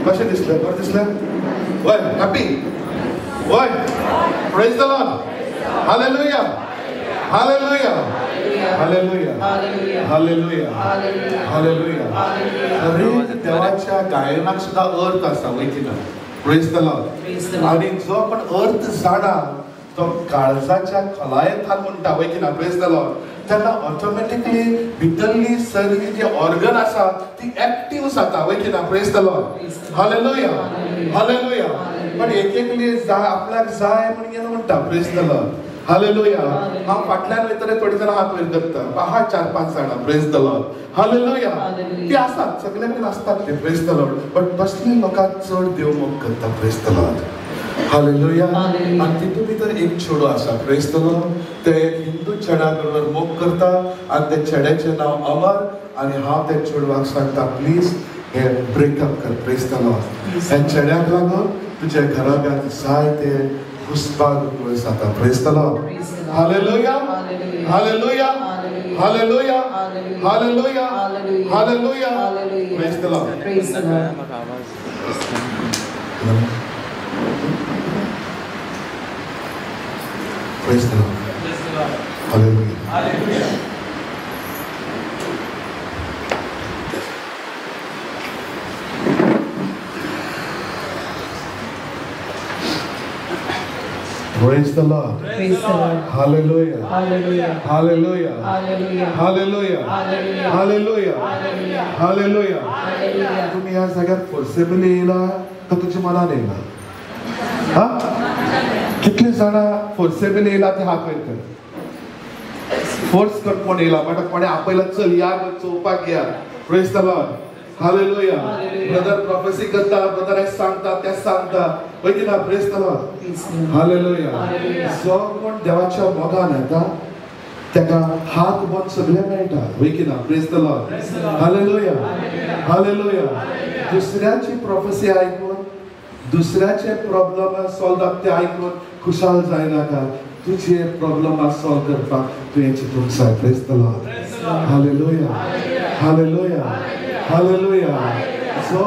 कशें दिसलें? बरें दिसलें? वय हॅपी? वय praise the Lord. Hallelujah hallelujah hallelujah hallelujah hallelujah. अरे देवाच्या गायनाक सुद्धा अर्थ आसा वयतीना. Praise the Lord. आणि जो पण अर्थ जाणा तो काळजाच्या खोलायेंतल्यान म्हणटा वयतीना. Praise the Lord. तेन्ना ऑटोमॅटिकली भितरली सगळी जी ऑर्गन आसा ती एक्टिव्ह जाता वयतीना. Praise the Lord. Hallelujah hallelujah. पण एकली आपल्याक जाय म्हणून म्हणटा. Praise the Lord. हालेलुया. हांव फाटल्यान वयतले थोडे जाण हात वयर करता. आहा 4-5 जाणां. Praise the Lord. हालेलुया. ती आसात सगळे कडेन आसतात ते. Praise the Lord. बट तसले लोकांक चड देव मोग करता. Praise the Lord. हालेलुया. आणि तितून भितर एक चेडो आसा. Praise the Lord. ते एक हिंदू चेड्या बरोबर मोग करता आणि त्या चेड्याचें नांव अमर. आणि हांव त्या चेडवाक सांगता प्लीज हे ब्रेकअप कर. Praise the Lord. ह्या चेड्याक लागून तुज्या घराब्यांत जाय ते हुस्ताद जाता. Praise the Lord. Hallelujah hallelujah hallelujah hallelujah hallelujah. Praise the Lord. Praise the Lord. Hallelujah hallelujah. Praise the Lord. Praise the Lord. Hallelujah. Hallelujah. Hallelujah. Hallelujah. Hallelujah. Hallelujah. Hallelujah. Hallelujah. Hallelujah. Hallelujah. तुम्ही ह्या जाग्यार forcibly येयला का तुमच्या मनान येयला? हा? कितले जाणां फोर्सेबली येयला ते हात वयर कर. फोर्स करपण येयला म्हणटा कोणे आपयला चल या चोवपाक या. Praise the Lord. Hallelujah. Brother prophecy करता. ब्रदर हे सांगता ते सांगता. वयतीना. Praise the Lord. हालेलुया. जो कोण देवाच्या मोगान येता तेका हात बोन सगळे मेळटा. वयकीना. Praise the Lord. Hallelujah hallelujah. दुसऱ्याची प्रोफेसी आयकून दुसऱ्याचे प्रॉब्लेम सॉल्व जाता ते आयकून खुशाल जायनाका. तुझे प्रॉब्लेम सॉल्व करपाक तुवें चिंतूंक जाय. Praise the Lord. Hallelujah hallelujah hallelujah. जो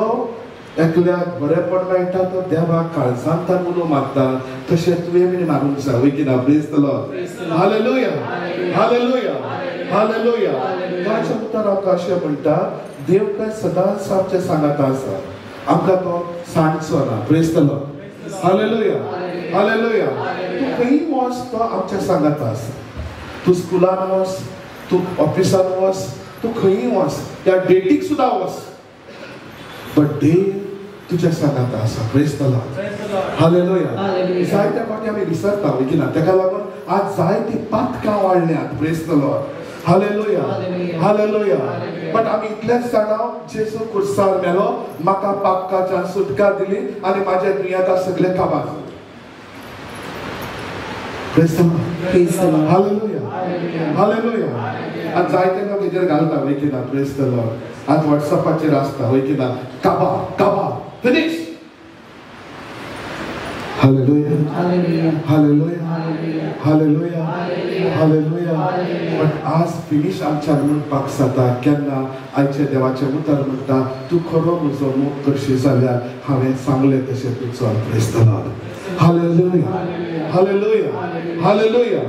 एकल्याक बरेपण मेळटा तो देवाक काळजांतल्यान उलो मागता तशें तुवें बीन मागूंक जाय. वयकीना. Praise the Lord. Hallelujah hallelujah hallelujah. देवाच्या उतर आमकां अशें म्हणटा देव काय सदांच आमचे सांगाता आसा. आमकां तो सांडचो ना. Praise the Lord. Hallelujah hallelujah. तूं खंयी वच तो आमच्या सांगाता आसा. तूं स्कुलान वच तूं ऑफिसान वच तूं खंयी वच त्या डेटीक सुद्दां वच बट देव तुझ्या सांगाता आसा. Praise the Lord. हालेलुया. जायत्या फावटी आमी विसरता वयकीना. तेका लागून आज जायती पातकां वाडल्यात. Praise the Lord. Hallelujah hallelujah. But आमी इतलेंच जाणां जेजू क्रुसार मेलो म्हाका पापकाच्यान सुटका दिली आनी म्हाज्या दुयेंतां सगळे काबार. Praise the Lord. Hallelujah hallelujah. आज जायते लोक हेजेर घालता वयकीना. Praise the Lord. आज व्हॉट्सअपाचेर आसता वयकीना. काबा काबा finish. Hallelujah hallelujah hallelujah hallelujah hallelujah. But आज फिनिश आमच्यान म्हणपाक जाता केन्ना आयच्या देवाचें उतर म्हणटा तूं खरो म्हजो मोग करशी जाल्यार हांवें सांगलें तशें तूं चल. Praise the Lord. Hallelujah hallelujah hallelujah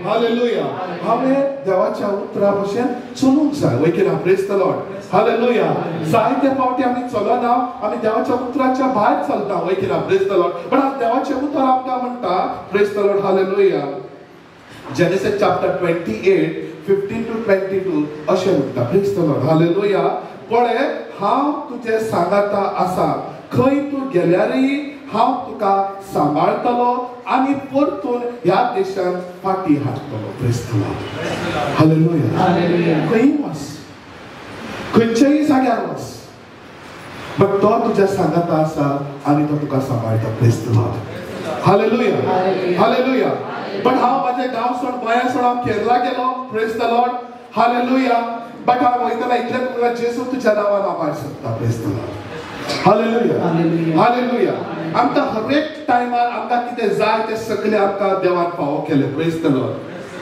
hallelujah. हांवें देवाच्या उतरा भशेन चलूंक जाय. वयकीना. Praise the Lord. हालेलुया. जायते फावटी आमी चलना आमी देवाच्या उतराच्या भायर चलता. वयकीना. Praise the Lord. पण आज देवाचें उतर आमकां म्हणटा. Praise the Lord. Hallelujah. Genesis chapter 28:15-22 अशें म्हणटा. Praise the Lord. हालेलुया. पळय हांव तुजे सांगाता आसा. खंय तूं गेल्यारय हांव तुका सांबाळटलो आनी परतून ह्या देशांत फाटी हाडटलो. Praise the Lord. हालेलुया. खंयी वच खंयच्याय जाग्यार वच बट तो तुज्या सांगाता आसा आनी तो तुका सांबाळटा. Praise the Lord. Hallelujah hallelujah. But हांव म्हाजें गांव सोड गोंया सोड हांव केरला गेलो. Praise the Lord. Hallelujah. But हांव वयतना इतलें तुका जेजू तुज्या नांवान हांव भायर सरता. Praise the Lord. Hallelujah hallelujah. आमकां हर एक टायमार आमकां कितें जाय तें सगळें आमकां देवान फावो केलें. Praise the Lord.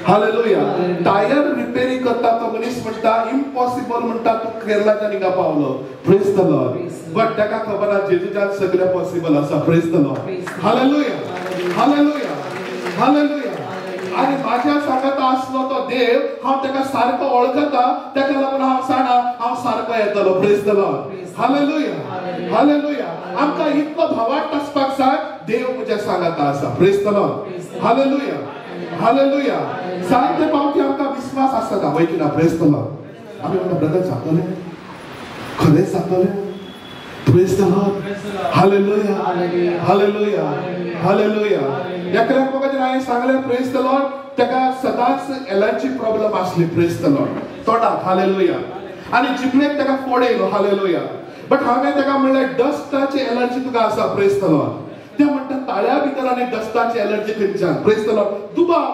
Hallelujah. Tyre रिपेरी करता तो मनीस म्हणटा इम्पॉसिबल कोण म्हणटा तू केरळाच्या निगा पावलो प्रेज द लॉर्ड बट ताका खबर आसा जेजूच्यान सगळें पॉसिबल आसा praise the Lord hallelujah hallelujah hallelujah आणि माझ्या सांगता असलो तो देव हांव ताका सारको वळखता ताका लागून हांव सांगना हांव सारको येतलो praise the Lord hallelujah hallelujah आमकां इतलो भावार्थ आसपाक जाय देव म्हज्या सांगता आसा praise the Lord hallelujah hallelujah जायते फावटी आमकां विश्वास आसना वय की ना प्रेज द लॉर्ड आमी म्हणटा ब्रदर जातलें खरेंच जातलें praise the Lord hallelujah hallelujah hallelujah एकल्याक म्हाका हांवें सांगलें प्रेज द लॉर्ड ताका सदांच एलर्जी प्रॉब्लेम आसली प्रेज द लॉर्ड तोंडाक हालेलुया आनी जिबलेक ताका फोड येयलो हालेलुया बट हांवें ताका म्हणलें डस्टाची एलर्जी तुका आसा प्रेज द लॉर्ड ते म्हणटा ताळ्या भितर आनी डस्टाची एलर्जी खंयच्यान प्रेज द लॉर्ड दुबाव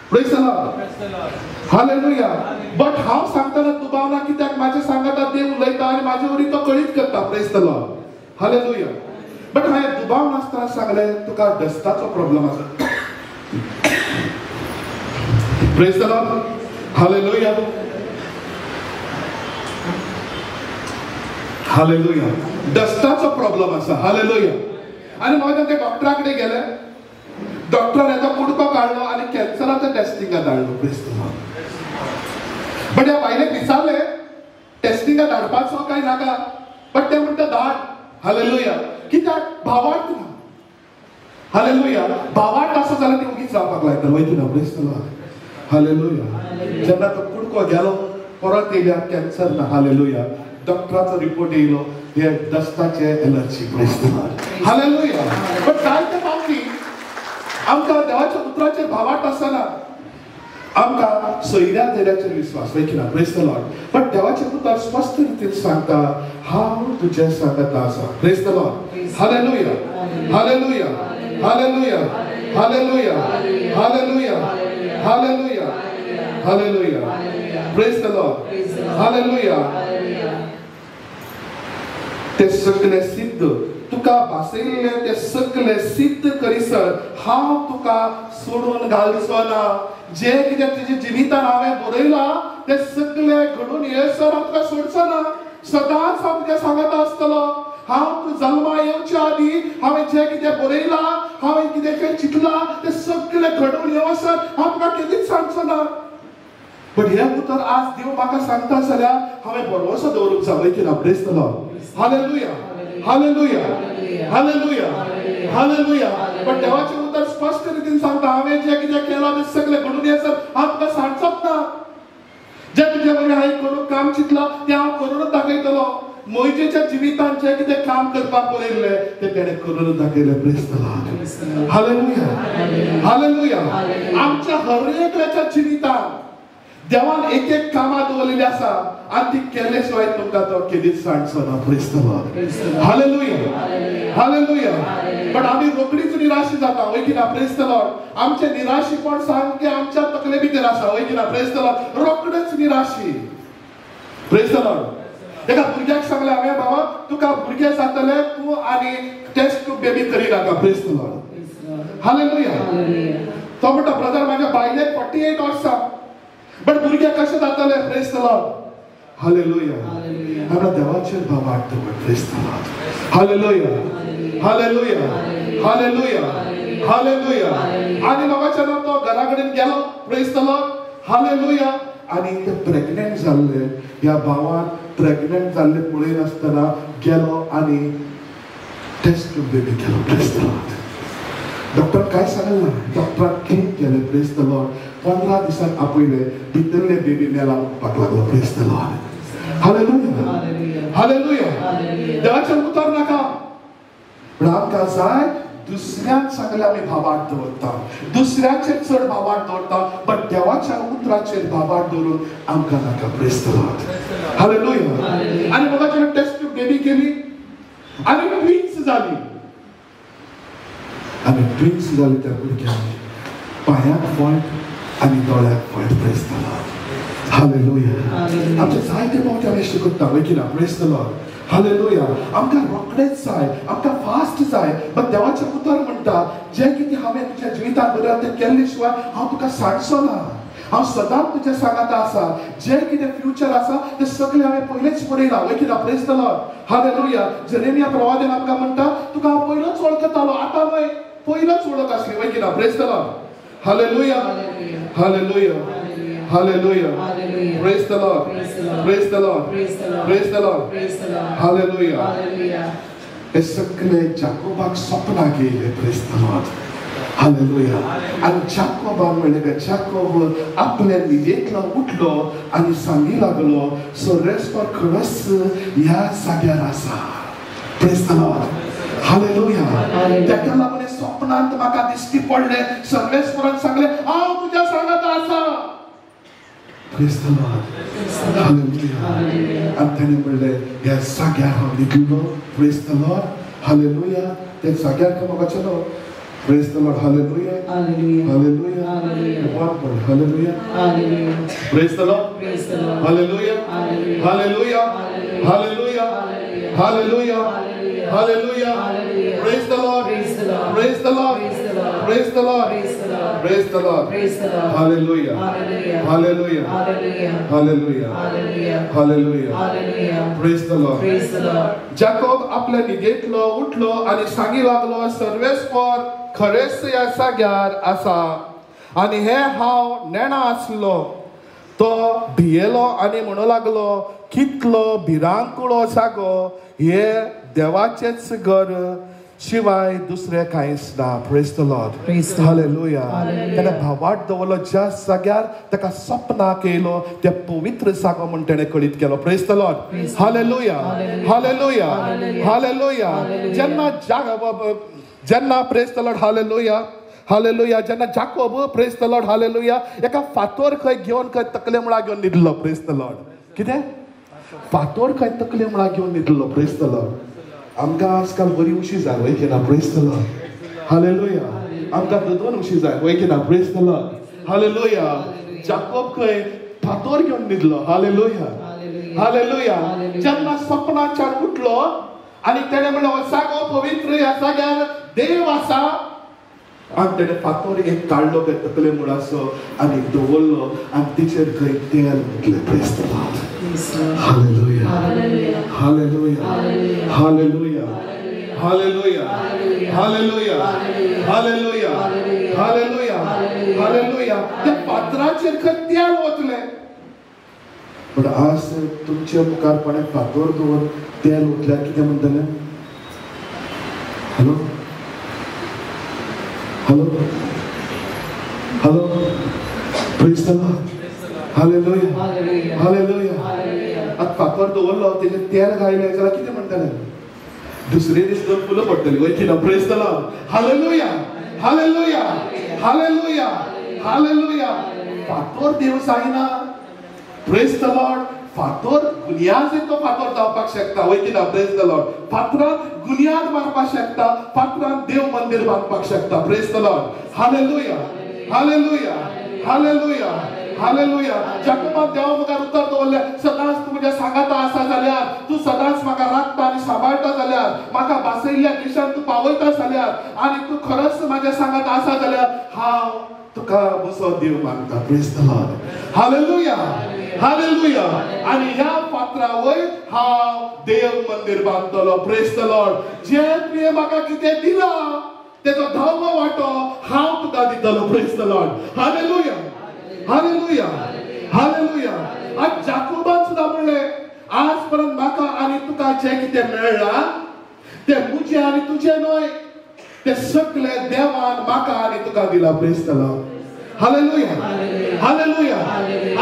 praise the Lord hallelujah but हांव सांगतना दुबाव ना कित्याक म्हाजे सांगता देव उलयता आनी म्हाजे वरी तो कळीत करता praise the Lord hallelujah but हांवें दुबाव नासतना सांगलें तुका डस्टाचो प्रॉब्लेम आसा praise the Lord hallelujah hallelujah डस्टाचो प्रॉब्लेम आसा हालेलुया आनी म्हाका ते डॉक्टरा कडेन गेले डॉक्टरान येतो कुडको काडलो आनी कॅन्सराचें टेस्टिंगा धाडलो प्रेज द लॉर्ड बट ह्या बायलेक विचारलें टेस्टिंगा धाडपाचो काय नाका बट ते म्हणटा धाड हालेलुया कित्याक भावार्थ ना हालेलुया भावार्थ आसा जाल्यार ती उगीच जावपाक लायता वयता ना प्रेज द लॉर्ड हालेलुया जेन्ना तो कुडको गेलो परत येयल्या कॅन्सर ना हालेलुया डॉक्टराचो रिपोर्ट येयलो हे डस्टाचे allergy praise the Lord hallelujah but जायते फावटी आमकां देवाच्या उतराचेर भावार्थ आसना आमकां सोयऱ्या देवाचेर विश्वास वय की ना प्रेज द लॉर्ड बट देवाचे उतर स्पश्ट रितीन सांगता हांव तुजे सांगता आसा praise the Lord hallelujah hallelujah hallelujah hallelujah hallelujah hallelujah hallelujah praise the Lord hallelujah ते सगळे सिद्ध तुका भासयल्ले ते सगळे सिद्ध करिसर हांव तुका सोडून घालचो ना जे कितें तुज्या जिवितान हांवें बरयलां ते सगळे घडून येयसर हांव तुका सोडचो ना सदांच हांव तुका सांगता आसतलो हांव तूं जल्मा येवच्या आदीं हांवें जें कितें बरयलां हांवें कितें चिंतलां ते सगळे घडून येवसर हांव तुका केन्नाच सांगचो ना बट हे उतर आज देव म्हाका सांगता जाल्यार हांवें भरवसो दवरूंक जाय वय की ना praise the Lord hallelujah hallelujah hallelujah hallelujah but देवाचें उतर स्पश्ट रितीन सांगता हांवें जें कितें केलां तें सगळें घडून येयसर हांव तुका सांगचोच ना जें तुजे वयल्यान हांवें करूंक काम चिंतलां तें हांव करूनच दाखयतलो मोइशेच्या जिवितान जें कितें काम करपाक बरयल्लें तें तेणें करूनच दाखयलें praise the Lord hallelujah hallelujah आमच्या हर एकल्याच्या जिवितान देवान एक एक कामां दवरलेली आसा आनी ती केले शिवाय तुमकां तो केदीच सांगचो ना praise the Lord hallelujah hallelujah but आमी रोखडीच निराशी जाता वय की ना प्रेज द लॉर्ड आमचे निराशीपण सामकें आमच्या तकले भितर आसा वय की ना प्रेज द लॉर्ड रोखडेच निराशी प्रेज द लॉर्ड एका भुरग्याक सांगलें हांवें बाबा तुका भुरगें जातलें तूं आनी टेस्ट ट्यूब बेबी करिनाका प्रेज द लॉर्ड हालेलुया तो म्हणटा ब्रदर म्हाज्या बायलेक 48 वर्सां बट भुरगे कशें जातले प्रेज द लॉर्ड हालेलुया आमच्या देवाचेर भावार्थ praise the Lord hallelujah hallelujah hallelujah hallelujah आनी म्हाका तो घरा कडेन गेलो प्रेज द लॉर्ड हालेलुया आनी ते प्रेग्नेंट जाल्ले ह्या भावान प्रेग्नेंट जाल्ले पळय नासतना गेलो आनी टेस्ट ट्यूब बेबी केलो प्रेज द लॉर्ड डॉक्टर काय सांगले ना डॉक्टरान क्लीन केले प्रेज द लॉर्ड 15 दिसान आपयले भितरले बेबी मेला उठपाक लागलो praise the Lord hallelujah hallelujah देवाचें उतर नाका पण आमकां जाय दुसऱ्याक सांगले आमी भावार्थ दवरता दुसऱ्याचेर चड भावार्थ दवरता बट देवाच्या उतराचेर भावार्थ दवरून आमकां नाका प्रेज द लॉर्ड हालेलुया आनी म्हाका टेस्ट ट्यूब बेबी केली आनी ट्विन्स जाली आनी ट्विन्स जाली त्या भुरग्यांनी पांयाक पॉयंट आनी दोळ्याक point praise the Lord hallelujah आमचे जायते फावटी आमी अशें करता वय की ना प्रेज द लॉर्ड हालेलुया आमकां रोखडेच जाय आमकां फास्ट जाय बट देवाचें उतर म्हणटा जें कितें हांवें तुज्या जिवितांत बरयलां तें केल्ले शिवाय हांव तुका सांगचो ना हांव सदांच तुज्या सांगाता आसा जे कितें फ्युचर आसा ते सगळे हांवें पयलेंच बरयला वय कितें praise the Lord hallelujah Jeremiah प्रवादीन आमकां म्हणटा तुका हांव पयलोच वळखतालो आतां न्हय पयलोच वळख आसली वय कितें praise the Lord hallelujah hallelujah hallelujah praise the Lord praise the Lord praise the Lord hallelujah हे सगळे जाकोबाक सपनाक येयले प्रेज द लॉर्ड हालेलुया आणि जाकोबान म्हणले जाकोब आपल्या न्हिदेंतलो उठलो आणि सांगी लागलो सर्वेस्पर खरच ह्या जाग्यार आसा प्रेज द लॉर्ड हालेलुया ताका लागून स्वप्नांत म्हाका दिश्टी पडले सर्वेस्परान सांगले हांव तुज्या सांगात आसा प्रेज द लॉर्ड हालेलुया आणि ताणें म्हणले ह्या जाग्यार हांव न्हिदलो प्रेज द लॉर्ड हालेलुया त्या जाग्यार म्हाका चलो Praise the Lord. Hallelujah. Hallelujah. Hallelujah. Hallelujah. One more. Hallelujah. Hallelujah. Praise the Lord. Praise the Lord. Hallelujah. Hallelujah. Hallelujah. Hallelujah. Hallelujah. Hallelujah. Praise the Lord. Praise the Lord. Praise the Lord. Praise the Lord. Praise the Lord. Praise the Lord. Praise the Lord. Praise the Lord. Hallelujah. Hallelujah. Hallelujah. Hallelujah. Hallelujah. Hallelujah. Hallelujah. Hallelujah. Praise the Lord. Praise the Lord. Jacob आपल्या न्हिदेंतलो उठलो आणि सांगी लागलो सर्वेस्पर खरेच ह्या जाग्यार आसा आणि हे हांव नेणा आसलो तो भियेलो आणि म्हणू लागलो कितलो भिरांकुळो जागो हे देवाचेच घर शिवाय दुसरे कांयच ना प्रेज द लॉर्ड हालेलुया ताणें भावार्थ दवरलो ज्या जाग्यार ताका सपनाक येयलो ते पवित्र जागो म्हूण ताणें कळीत केलो praise the Lord hallelujah hallelujah hallelujah जेन्ना praise the Lord hallelujah hallelujah जेन्ना Jacob praise the Lord hallelujah एका फातोर खंय घेवन खंय तकले मुळा घेवन न्हिदलो प्रेज द लॉर्ड कितें फातोर खंय तकले मुळा घेवन न्हिदलो प्रेज द लॉर्ड आमकां आजकाल बरी उशी जाय वय की ना प्रेज द लॉर्ड हालेलुया आमकां दोन उशी जाय वय की ना praise the Lord hallelujah Jacob खंय फातोर घेवन न्हिदलो हालेलुया हालेलुया जेन्ना सपनाच्यान उठलो आणि तेणें म्हणलें जागो पवित्र ह्या जाग्यार देव आसा आणि तेणें फातोर एक काडलो ते तकले मुळाचो आनी दवरलो आनी तिचेर खंय तेल घातलें praise the Lord hallelujah hallelujah hallelujah hallelujah hallelujah hallelujah hallelujah hallelujah त्या फातराचेर खंय तेल वतलें पण आज तुमच्या मुखार कोणें फातोर दवर तेल ओतल्यार कितें म्हणटलें hello hello hello praise the Lord hallelujah hallelujah आतां फातोर दवरलो तेजेर तेल घायलें जाल्यार कितें म्हणटलें दुसरे दीस दोन फुलां पडटलीं वय की ना praise the Lord hallelujah hallelujah hallelujah hallelujah फातोर देव जायना प्रेज द लॉर्ड फातोर गुन्यांज तो फातोर जावपाक शकता वय की ना प्रेज द लॉर्ड फातरान गुन्यांज मारपाक शकता फातरान देव मंदिर बांदपाक शकता praise the Lord hallelujah hallelujah hallelujah hallelujah जाकोबान देवा मुखार उतर दवरलें सदांच तूं म्हज्या सांगाता आसा जाल्यार तूं सदांच म्हाका राखता आनी सांबाळटा जाल्यार म्हाका बासयल्ल्या देशांत तूं पावयता जाल्यार आनी तूं खरोच म्हाज्या सांगात आसा जाल्यार हांव तुका बसो देव मानता praise the Lord hallelujah hallelujah आनी ह्या फातरा वयर हांव देव मंदिर बांदतलो प्रेज द लॉर्ड जे तुवें म्हाका कितें दिलां तेजो 10वो वांटो हांव तुका दितलो praise the Lord hallelujah hallelujah hallelujah आज जाकोबान सुद्दां म्हणलें आज पर्यंत म्हाका आनी तुका जें कितें मेळ्ळां तें मुजें आनी तुजें न्हय तें सगळें देवान म्हाका आनी तुका दिलां praise the Lord hallelujah hallelujah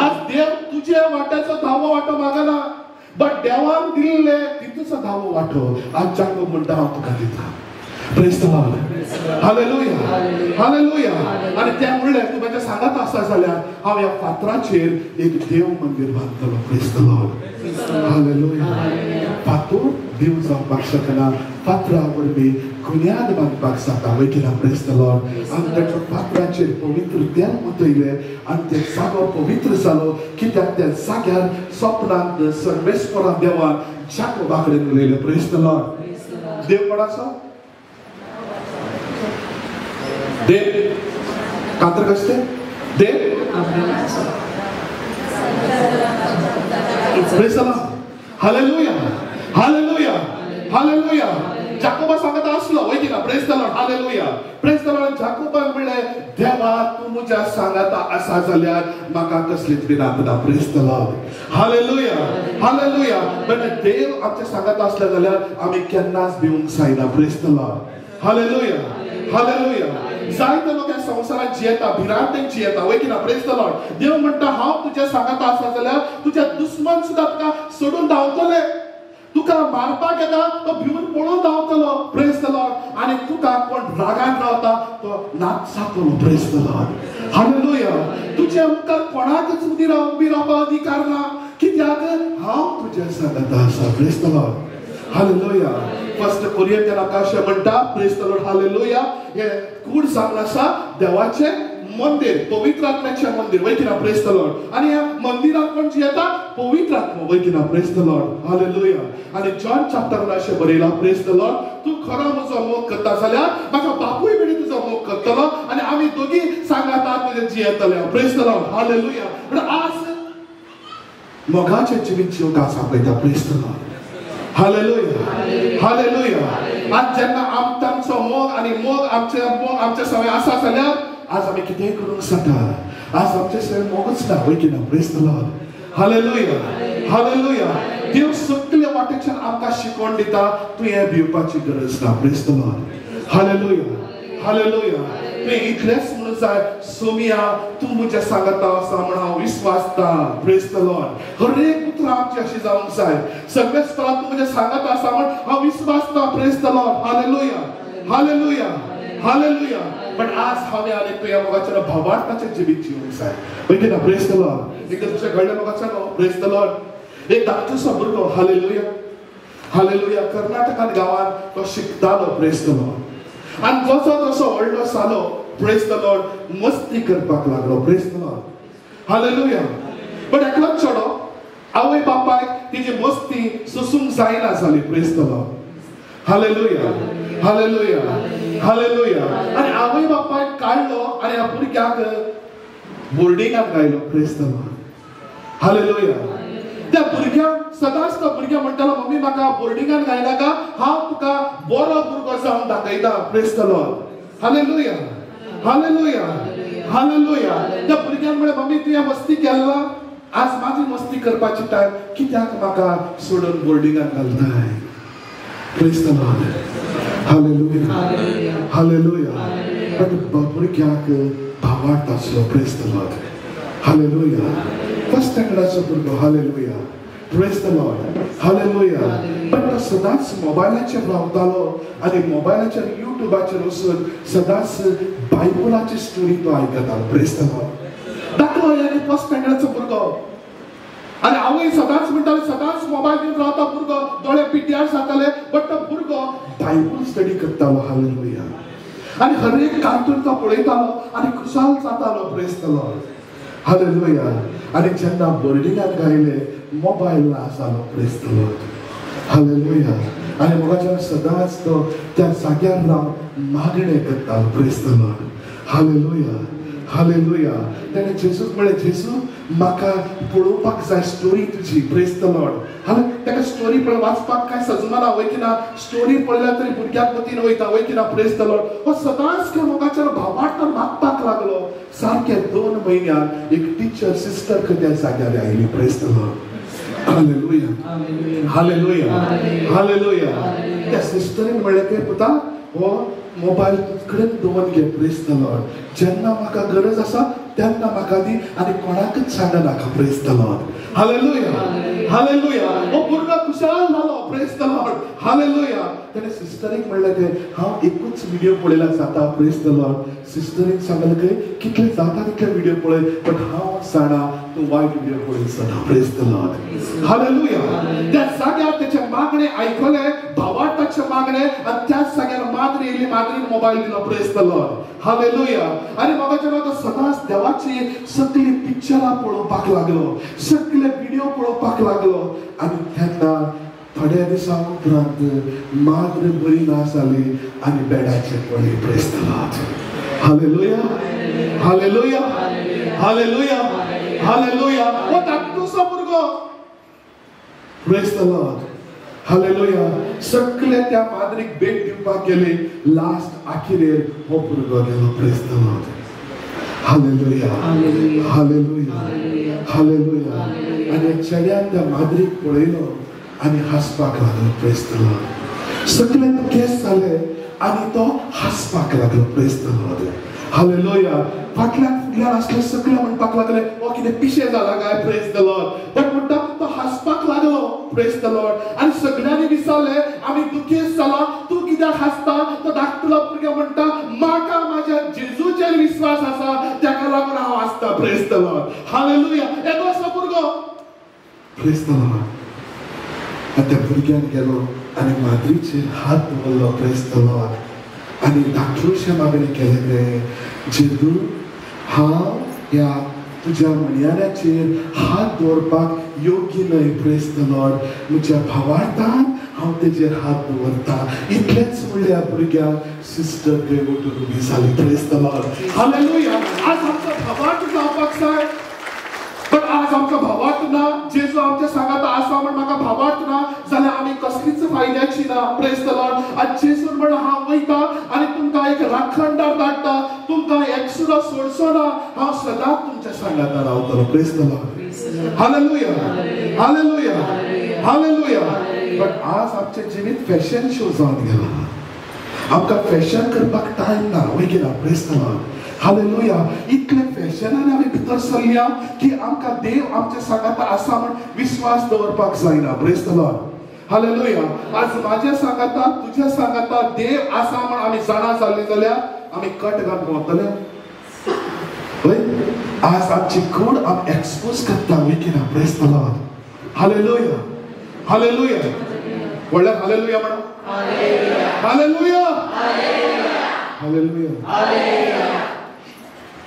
आज देव तुज्या वाट्याचो 10वो वांटो मागना बट देवान दिल्ले तितूचो 10वो वांटो आज जाकोब म्हणटा हांव तुका दिता praise the Lord hallelujah hallelujah आनी तें म्हणलें तूं म्हाज्या सांगात आसा जाल्यार हांव ह्या फातराचेर एक देव मंदिर बांदतलो प्रेज द लॉर्ड हालेलुया फातोर देव जावपाक शकना फातरा वरवीं गुन्यांद बांदपाक जाता वय की ना प्रेज द लॉर्ड आनी ताच्या फातराचेर पवित्र तेल वतयलें आनी तें जागो पवित्र जालो कित्याक त्या जाग्यार सपनांत सर्वेस्परा देवान जाकोबा कडेन उलयलें प्रेज द लॉर्ड देव कोण आसा देव कातर कसते देव हालेलुया हालेलुया हालेलुया जाकोबा सांगत असलो वय की ना praise the Lord hallelujah praise the Lord जाकोबाक म्हणले देवा तू मुझ्या सांगता असा जाल्यार म्हाका कसलीच बी आपदा praise the Lord hallelujah hallelujah पण देव आमच्या सांगता असले जाल्यार आमी केन्नाच भिवूंक जायना praise the Lord hallelujah hallelujah जायते लोक ह्या संवसारात जियेता भिरांतेक जियेता वय की ना प्रेज द लॉर्ड देव म्हणटा हांव तुज्या सांगता आसला जाल्यार तुज्या दुश्मन सुद्दां तुका सोडून धांवतले तुका मारपाक येता तो भिवून पळून धांवतलो प्रेज द लॉर्ड आणि तुका कोण रागान रावता तो नाचतलो प्रेज द लॉर्ड हालेलुया तुज्या मुखार कोणाकच उबी रावपाक अधिकार ना कित्याक हांव तुज्या सांगता आसा praise the Lord hallelujah first Corinthian आकाश म्हणटा प्रेज द लॉर्ड हालेलुया हे कूड जावन आसा देवाचे मंदिर पवित्र आत्म्याचे मंदिर वय की ना प्रेज द लॉर्ड आणि ह्या मंदिरात कोण येता पवित्र आत्मा वय की ना प्रेज द लॉर्ड हालेलुया आणि जॉन चॅप्टर 1 अशें बरयला प्रेज द लॉर्ड तू खरो म्हजो मोग करता जाल्यार म्हाका बापूय बी तुजो मोग करतलो आणि आमी दोगी सांगातात तुजे जियेतले प्रेज द लॉर्ड हालेलुया पण आज मोगाचे जिवीत जिवंक आसा पळयता praise the Lord hallelujah hallelujah आज जेन्ना आमचो मोग आणि मोग आमचे सवय आसा जाल्यार आज आमी कितेंय करूंक जाता आज आमचे सवय मोगच ना वय की ना praise the Lord hallelujah hallelujah देव सगळे वाटेच्यान आमकां शिकवण दिता तूं हे भिवपाची गरज ना praise the Lord hallelujah hallelujah तुवें इतलेंच म्हणून जाय सोमिया तूं म्हज्या सांगता आसा म्हण हांव विस्वासता प्रेज द लॉर्ड हर एक उतरां आमची अशी जावंक जाय सगळे स्थळांत तूं म्हज्या सांगता आसा म्हण हांव विस्वासता praise the Lord hallelujah hallelujah hallelujah पण आज हांवें आनी तुवें मोगाचें भावार्थाचें जिवीत जिवंक जाय वय की ना प्रेज द लॉर्ड एकदां तुज्या घडलें मोगाचें न्हू प्रेज द लॉर्ड एक धाकटुसो भुरगो हालेलुया हालेलुया कर्नाटकांत गांवांत तो शिकतालो प्रेज द लॉर्ड आणि जसो जसो व्हडलो जालो प्रेज द लॉर्ड मस्ती करपाक लागलो प्रेज द लॉर्ड हालेलुया पण एकलोच चेडो आवय बापायक तिची मस्ती सोसूंक जायना जाली praise the Lord hallelujah hallelujah hallelujah आणि आवय बापायक काडलो आणि ह्या भुरग्याक बोर्डिंगाक घायलो प्रेज द लॉर्ड हालेलुया त्या भुरग्याक सदांच तो भुरग्या म्हणटालो मम्मी म्हाका बोर्डिंगान घायनाका हांव तुका बरो भुरगो जावन दाखयता praise the Lord hallelujah hallelujah hallelujah त्या भुरग्यान म्हळें मम्मी तुवें मस्ती केला आज माझी मस्ती करपाची टायम कित्याक म्हाका सोडून बोर्डिंगान घालताय praise the Lord hallelujah hallelujah पण भुरग्याक भावार्थ आसलो praise the Lord hallelujah first स्टँडर्डाचो भुरगो hallelujah praise the Lord hallelujah पण तो सदांच मोबायलाचेर रावतालो आनी मोबायलाचेर युट्यूबाचेर वचून सदांच बायबलाची स्टोरी तो आयकतालो प्रेज द लॉर्ड दाखलो यानी फर्स्ट स्टँडर्डाचो भुरगो आणि आवय सदांच म्हणटाली सदांच मोबायल घेवन रावता भुरगो दोळे पिड्ड्यार जाताले बट तो भुरगो बायबल स्टडी करतालो हालेलुया आणि हर एक कार्टून तो पळयतालो आणि खुशाल जातालो प्रेज द लॉर्ड हालेलुया आणि जेन्ना बोर्डिंगान घायले मोबायल ना जालो प्रेज द लॉर्ड हालेलुया आणि मोगाच्यान सदांच तो त्या जाग्यार रावन मागणे करतालो praise the Lord hallelujah hallelujah तेणे जेजूक म्हळें जेजू म्हाका पळोवपाक जाय स्टोरी तुजी प्रेज द लॉर्ड हाले ताका स्टोरी पळय वाचपाक काय सजमना वय की ना स्टोरी पळयल्यार तरी भुरग्याक मतीन वयता वय की ना प्रेज द लॉर्ड हो सदांच त्या मोगाचेर भावार्थान मागपाक लागलो सारके 2 म्हयन्यान एक टीचर सिस्टर त्या जाग्यार oily praise the Lord hallelujah hallelujah hallelujah त्या सिस्टरीन म्हणलें की पुता हो मोबायल कडेन दवरून घे प्रेज द लॉर्ड जेन्ना म्हाका गरज आसा तेन्ना म्हाका दी आनी कोणाकच सांगनाका praise the Lord hallelujah hallelujah हो भुरगो खुशाल जालो प्रेज द लॉर्ड हालेलुया तेणे सिस्टरीक म्हणलें की हांव एकूच व्हिडिओ पळयला जाता प्रेज द लॉर्ड सिस्टरीक सांगलें की कितले जाता तितले व्हिडिओ पळय बट हांव जाणा तूं वायट व्हिडिओ पळयता प्रेज द लॉर्ड हालेलुया त्या जाग्यार तेचे मागणे आयकले भावार्थाचे मागणे आनी त्याच जाग्यार माद्री येयली माद्रीन मोबायल दिलो प्रेज द लॉर्ड हालेलुया आनी म्हाका तो सदांच देवाची सगळी पिक्चरां पळोवपाक लागलो सगळे व्हिडिओ पळोवपाक लागलो आनी तेन्ना थोड्या दिसा उपरांत माद्र बरी ना जाली आनी बेडाचेर पडली praise the Lord hallelujah hallelujah hallelujah hallelujah वो धाकटूसो भुरगो प्रेज द लॉर्ड हालेलुया सगळे त्या माद्रीक भेट दिवपाक गेले लास्ट आखिरेर हो भुरगो गेलो praise the Lord hallelujah hallelujah hallelujah आणि चेड्यान त्या माद्रीक पळयलो आणि हासपाक लागलो प्रेज द लॉर्ड सगळे केस जाले आणि तो हासपाक लागलो प्रेज द लॉर्ड हालेलुया फाटल्यान फुडल्यान असले सगळे म्हणपाक लागले ओ कितें पिशे जाला काय प्रेज द लॉर्ड बट म्हणटा तो हासपाक लागलो प्रेज द लॉर्ड आणि सगळ्यांनी विचारले आम्ही दुखेस जाला तू कित्याक हासता तो धाकटुलो भुरगो म्हणटा म्हाका माझ्या जेजूचेर विश्वास आसा ताका लागून हांव हासता प्रेज द लॉर्ड हालेलुया एकलोसो भुरगो प्रेज द लॉर्ड त्या भुरग्यान गेलो आणि माद्रीचेर हात दवरलो प्रेज द लॉर्ड आणि धाकटुशे मागणी केले जेजू हांव ह्या तुझ्या मणयाऱ्याचेर हात दवरपाक योग्य न्हय प्रेज द लॉर्ड म्हज्या भावार्थान हांव तेजेर हात दवरता इतलेंच म्हणलें ह्या भुरग्याक सिस्टर देव उठून उबी जाली प्रेज द लॉर्ड हालेलुया आज आमचो भावार्थ जावपाक जाय पण आज आमचो भावार्थ ना जेजू आमच्या सांगाता आसा म्हण म्हाका भावार्थ ना जाल्यार आमी कसलीच फायद्याची ना प्रेज द लॉर्ड आज जेजून म्हण हांव वयता आनी तुमकां एक राखणदार धाडटा तुमकां एकसुद्दां सोडचो ना हांव सदांच तुमच्या सांगाता रावतलो praise the Lord hallelujah hallelujah hallelujah पण आज आमचें जिवीत फॅशन शो जावन गेला आमकां फॅशन करपाक टायम ना वयता प्रेज द लॉर्ड हालेलुया इतले फॅशनान आमी भितर सरल्या की आमकां देव आमच्या सांगाता आसा म्हण विश्वास दवरपाक जायना प्रेज द लॉर्ड हालेलुया आज माझ्या सांगाता तुझ्या सांगाता देव आसा म्हण आमी जाणा जाल्ली जाल्यार आमी कट घालून भोंवतले आज आमची कूड आमी एक्सपोज करता वयकिना praise the Lord hallelujah hallelujah व्हडल्या हालेलुया म्हणा hallelujah hallelujah hallelujah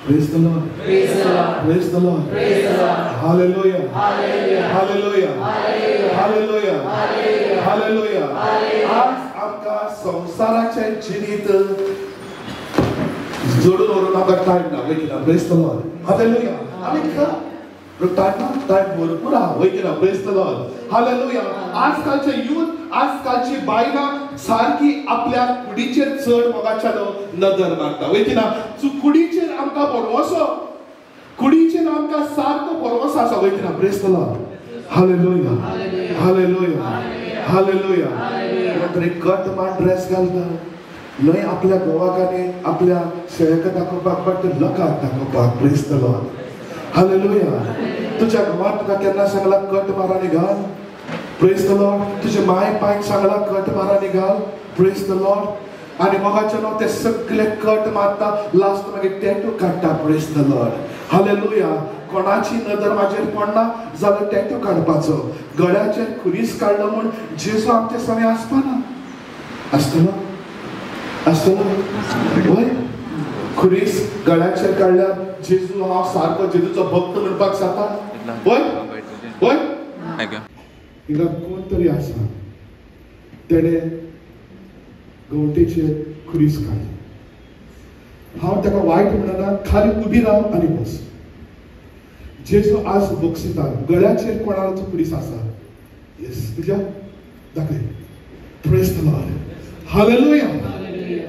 Praise the Lord. Praise the Lord. Praise the Lord. Praise the Lord. Hallelujah. Hallelujah. Hallelujah. Hallelujah. Hallelujah. Hallelujah. आज आमका संसाराचे जिवीत जोडून व्हरून आमकां टायम ना वयकिना प्रेज द लॉर्ड हालेलुया आमी टायम भरपूर आहा वयकिना प्रेज द लॉर्ड हालेलुया आजकालचे यूथ आजकालची बायलां सारकी आपल्या कुडीचेर चड मोगाच्यान नदर मारता वयकिना कुडीचेर आमकां परवसो कुडीचेर आमकां सारको परवसो आसा वयकिना praise the Lord hallelujah hallelujah hallelujah तरी कट मान ड्रेस घालता न्हय आपल्या घोवाकांनी आपल्या शेळेका दाखोवपाक बट लोकांक दाखोवपाक प्रेज द लॉर्ड हालेलुया तुझ्या घोवान तुका केन्ना सांगला कट मारांनी घाल प्रेज द लॉर्ड तुझे माय पायक सांगला कट मारांनी घाल प्रेज द लॉर्ड आणि मोगाच्यान ते सगळे कट मारता लास्ट मागीर टॅटू काडटा प्रेज द लॉर्ड हालेलुया कोणाची नदर माझेर पडना जाल्यार टॅटू काडपाचो गळ्याचेर खुरीस काडलो म्हण जेजू आमचे सगळे आसपाना आसतलो आसतलो वय खुरीस गळ्याचेर काडल्यार जेजू हांव सारको जेजूचो भक्त म्हणपाक जाता वय वय हिंगा कोण तरी आसा तेणे गवटेचेर खुरीस काडली हांव ताका वायट म्हणना खाली उबी राव आनी बस जेजू आज बक्षिता गळ्याचेर कोणाचो खुरीस आसा येस तुज्या दाखय praise the Lord hallelujah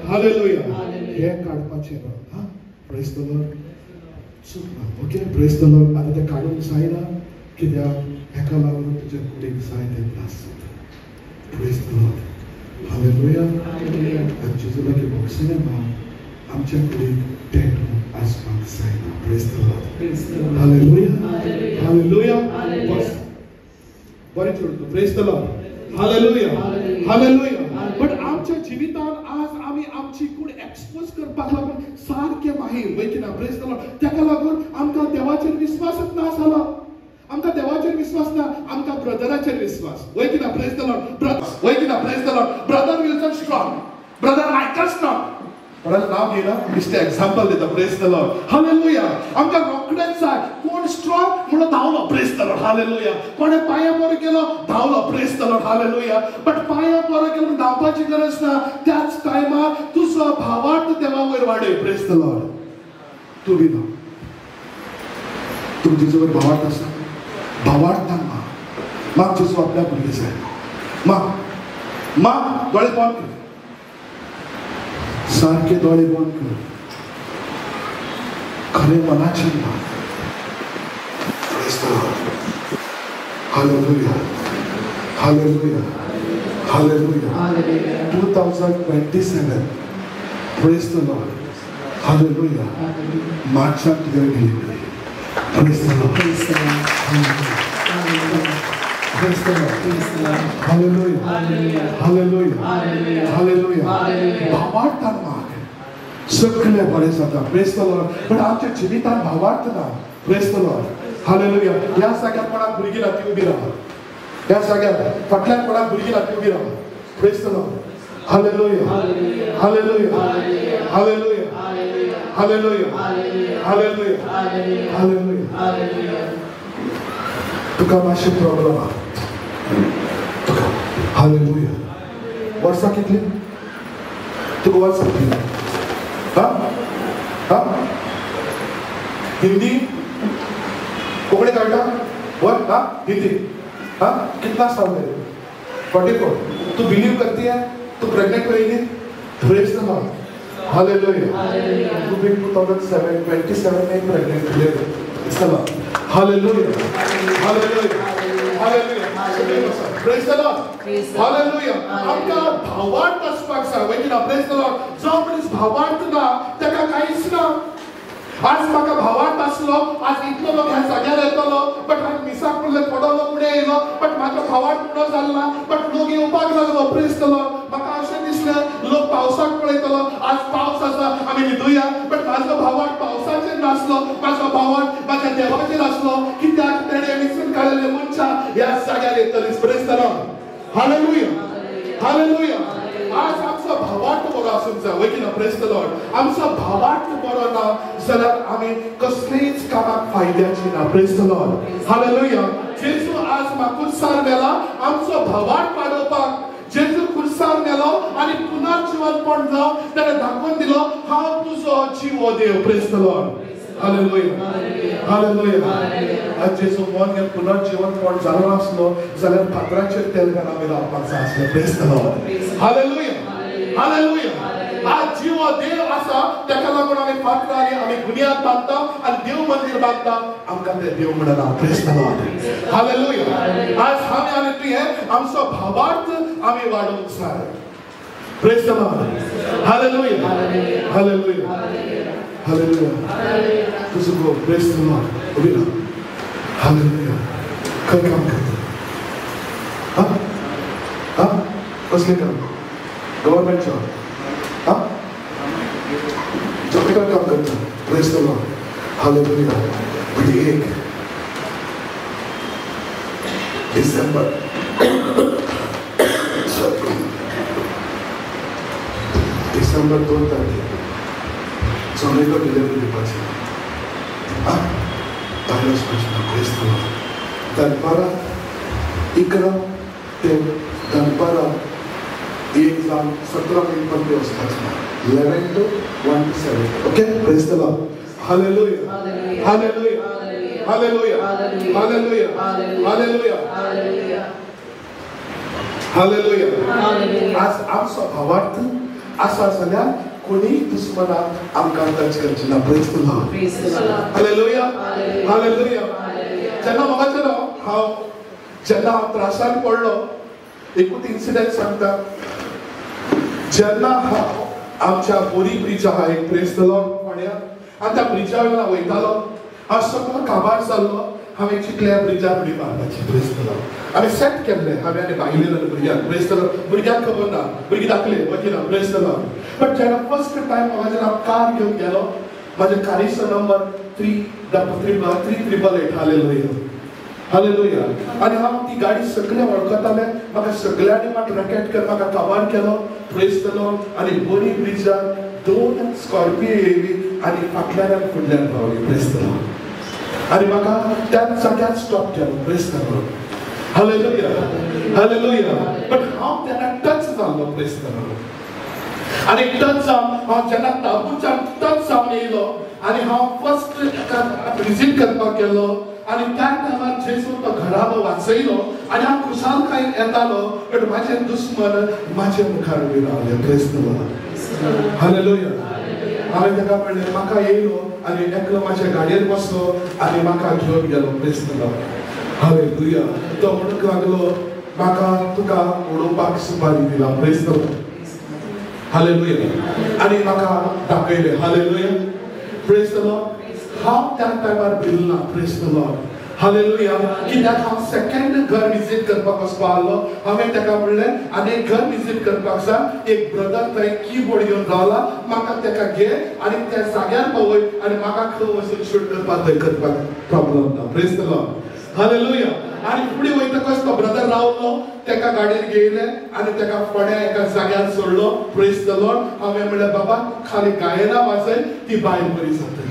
hallelujah हे काडपाचें हा प्रेज द लॉर्ड चूक ना ओके प्रेज द लॉर्ड आतां तें काडूंक जायना कित्याक हेका लागून तुज्या कुडीक जायते त्रास जाता प्रेज द लॉर्ड हालेलुया जेजू लागीं बक्षिना ना आमच्या कुडीक टॅटू आसपाक जायना praise the Lord hallelujah hallelujah बस बरें चोड praise the Lord hallelujah hallelujah but आमच्या जिवितान आज आमी आमची कूड एक्सपोज करपाक लागून सारके माहीर वयकिना प्रेज द लॉर्ड ताका लागून आमकां देवाचेर विश्वासच ना जालो आमकां देवाचेर विश्वास ना आमकां ब्रदराचेर विश्वास वयकिना प्रेज द लॉर्ड वयकिना praise the Lord brother Wilson strong brother Michael strong कोणाचं नाव घेना बेश्टे एग्जांपल दिता प्रेज द लॉर्ड हालेलुया आमकां रोखडेच जाय कोण स्ट्रॉंग म्हणून धांवलो प्रेज द लॉर्ड हालेलुया कोणे पांयां बरो केलो धांवलो praise the Lord hallelujah but पांयां बरो केलो म्हूण धांवपाची गरज ना त्याच टायमार तुजो भावार्थ देवा वयर वाडय प्रेज द लॉर्ड तूं उबी राव. तुमी जेजू बरोबर भावार्थ आसा, भावार्थान माग जेजू आपल्या भुरगे जाय. माग दोळे बंद कर, सारखे दोळे बंद कर, खरे मनाच्यान माग. Hallelujah. Hallelujah. Hallelujah. Hallelujah. 2027. Praise the Lord. Hallelujah. March up to the delivery. Praise the Lord. Praise the Lord. Hallelujah. Praise the Lord. Praise the Lord. Hallelujah. Hallelujah. Hallelujah. Hallelujah. Hallelujah. Hallelujah. भावार्थान माग सगळे बरे जाता. Praise the Lord. पण आमच्या जिवितान भावार्थ ना. Praise the Lord. Hallelujah. या सगळ्यात कोणाक भुरगीं ना ती उबी राहा. या सगळ्यात फाटल्यान कोणाक भुरगीं ना ती उबी राहा. Praise the Lord. Hallelujah. Hallelujah. Hallelujah. Hallelujah. Hallelujah. Hallelujah. Hallelujah. तुका मातशें प्रॉब्लम आहा. तुका हालेलुया. वर्सां कितली? तुका वर्सां कितली? हा? हिंदी? कोंकणी कळटा? वर? हा? हिंदी? हा? कितना साल है? 44. तू बिलीव करती है? तू प्रेग्नेंट रहेगी? Praise the Lord. Hallelujah. तू भी 2027 में प्रेग्नेंट हुई. Praise the Lord. Hallelujah. Hallelujah. Hallelujah. Praise the Lord. Hallelujah. आमका भावार्थ असपाक जाय. वयना Praise the Lord. जो मनीस भावार्थ ना ताका कांयच ना. आज म्हाका भावार्थ आसलो, आज इतलो लोक ह्या जाग्यार येतलो, बट हांव मिसाक पडले थोडो लोक फुडें येयलो, बट म्हाका भावार्थ पुरो जालना, बट लोक येवपाक लागलो. Praise the Lord. म्हाका अशें दिसलें लोक पावसाक पळयतलो, आज पावस आसा आमी न्हिदुया, बट म्हाजो भावार्थ पावसाचेर नासलो, म्हाजो भावार्थ म्हाज्या देवाचेर आसलो, कित्याक तेणें वेंचून काडलेले मनशां ह्या जाग्यार येतलीं. Praise the Lord. Hallelujah. Hallelujah. आज आमचो भावार्थ बरो आसूंक जाय. वयना प्रेज द लॉर्ड. आमचो भावार्थ बरो ना जाल्यार आमी कसलीच कामाक फायद्याची ना. Praise the Lord. हालेलुया. जेजू आज म्हाकुसार मेला आमचो भावार्थ वाडोवपाक. जेजू खुर्सार मेलो आनी पुनर्जीवनपण जावन ताणें दाखोवन दिलो हांव तुजो जीव देव. Praise the Lord. Hallelujah. Hallelujah. आज जेजू मन घेवन पुनर्जीवनपण जालो नासलो जाल्यार फातराचेर तेल घालून आमी रावपाक जाय आसलें. Praise the Lord. Hallelujah. Hallelujah. आज जीव देव आसा ताका लागून आमी फातरांनी आमी बुनियाद बांदता आनी देव मंदिर बांदता. आमकां ते देव म्हणना. Praise the Lord. हालेलुया. आज आमी आनी तुवें आमचो भावार्थ आमी वाडोवंक जाय. Praise the Lord. Hallelujah. Hallelujah. Hallelujah. तुझो गो. Praise the Lord. उबी राव. हालेलुया. खंय काम करता? हा? कसलें काम? Government job? हा? जॉबेकार काम करता. Praise the Lord. हालेलुया. म्हणजे 1 डिसेंबर डिसेंबर 2 तारखेक चोनेको डिलिव्हरी दिवपाची. भायर वचपाची ना. Praise the Lord. दनपारां 11 ते दनपारां 1 जावन 17 मिनट पर्यंत वचपाचें. 11 to 1 to 7. Okay. Praise the Lord. Hallelujah. Hallelujah. Hallelujah. Hallelujah. Hallelujah. Hallelujah. आज आमचो भावार्थ आसा जाल्यार कोणी दुश्मनाक आमकां टच करची ना. Praise the Lord. Hallelujah. Hallelujah. जेन्ना म्हाका जेन्ना हांव त्रासान पडलो एकूच इन्सिडेंट सांगता. जेन्ना आमच्या बोरी ब्रिज आहा एक. Praise the Lord. फोंड्या आनी त्या ब्रिजा वयल्यान हांव वयतालो. हांव सगळो काबार जाल्लो. हांवें चिंतलें ब्रिजार उडी मारपाची. Praise the Lord. हांवें सेट केल्लें. हांवें आनी भायलें भुरग्यांक. Praise the Lord. भुरग्यांक खबर ना. भुरगीं धाकले वचना. Praise the Lord. बट जेन्ना फर्स्ट टायम जेन्ना हांव कार घेवन गेलो म्हाज्या कारीचो नंबर 388. हालेलुया. हालेलुया. आनी हांव ती गाडी सगळे वळखतालें. म्हाका सगळ्यांनी म्हाका रॅकेट कर म्हाका काबार केलो. Praise the Lord. आनी बोरी ब्रिजार 2 स्कॉर्पियो येयली आनी फाटल्यान आनी फुडल्यान पावली. Praise the Lord. आनी म्हाका त्याच जाग्यार स्टॉप केलो. Praise the Lord. Hallelujah. Hallelujah. But हांव तेन्ना टच जाल्लो. Praise the Lord. आणि टच जावन हांव जेन्ना ताबूच्यान टच जावन येयलो आनी हांव फर्स्ट विजीट करपाक गेलो आणि त्या टायमार जेजू तो घरालो वाचयलो आणि हांव खुशालकायेन येतालो बट म्हाजे दुश्मन म्हाजे मुखार उबे रावले. Praise the Lord. हालेलुया. हांवें ताका म्हणलें म्हाका येयलो आनी एकलो म्हाज्या गाडयेर बसलो आनी म्हाका घेवन गेलो. Praise the Lord. हालेलुया. तो म्हणूंक लागलो म्हाका तुका उडोवपाक सुपारी दिला. Praise the Lord. हालेलुया. आनी म्हाका दाखयलें. हालेलुया. Praise the Lord. हांव त्या टायमार भिल्लो ना. Praise the Lord. हालेलुया. कित्याक हांव सेकंड घर विजीट करपाक वचपा आसलो. हांवें ताका म्हणलें आनी एक घर विजीट करपाक जाय. एक ब्रदर थंय कीबोर्ड घेवन रावला. म्हाका ताका घे आनी त्या जाग्यार पळय आनी म्हाका खंय वचून शूट करपाक थंय करपाक प्रॉब्लम ना. Praise the Lord. हालेलुया. आनी फुडें वयतकच तो ब्रदर रावलो. ताका गाडयेर घेयलें आनी ताका फुडें एका जाग्यार सोडलो. Praise the Lord. हांवें म्हणलें बाबा खाली गायनां वाजय ती बायल बरी जातली.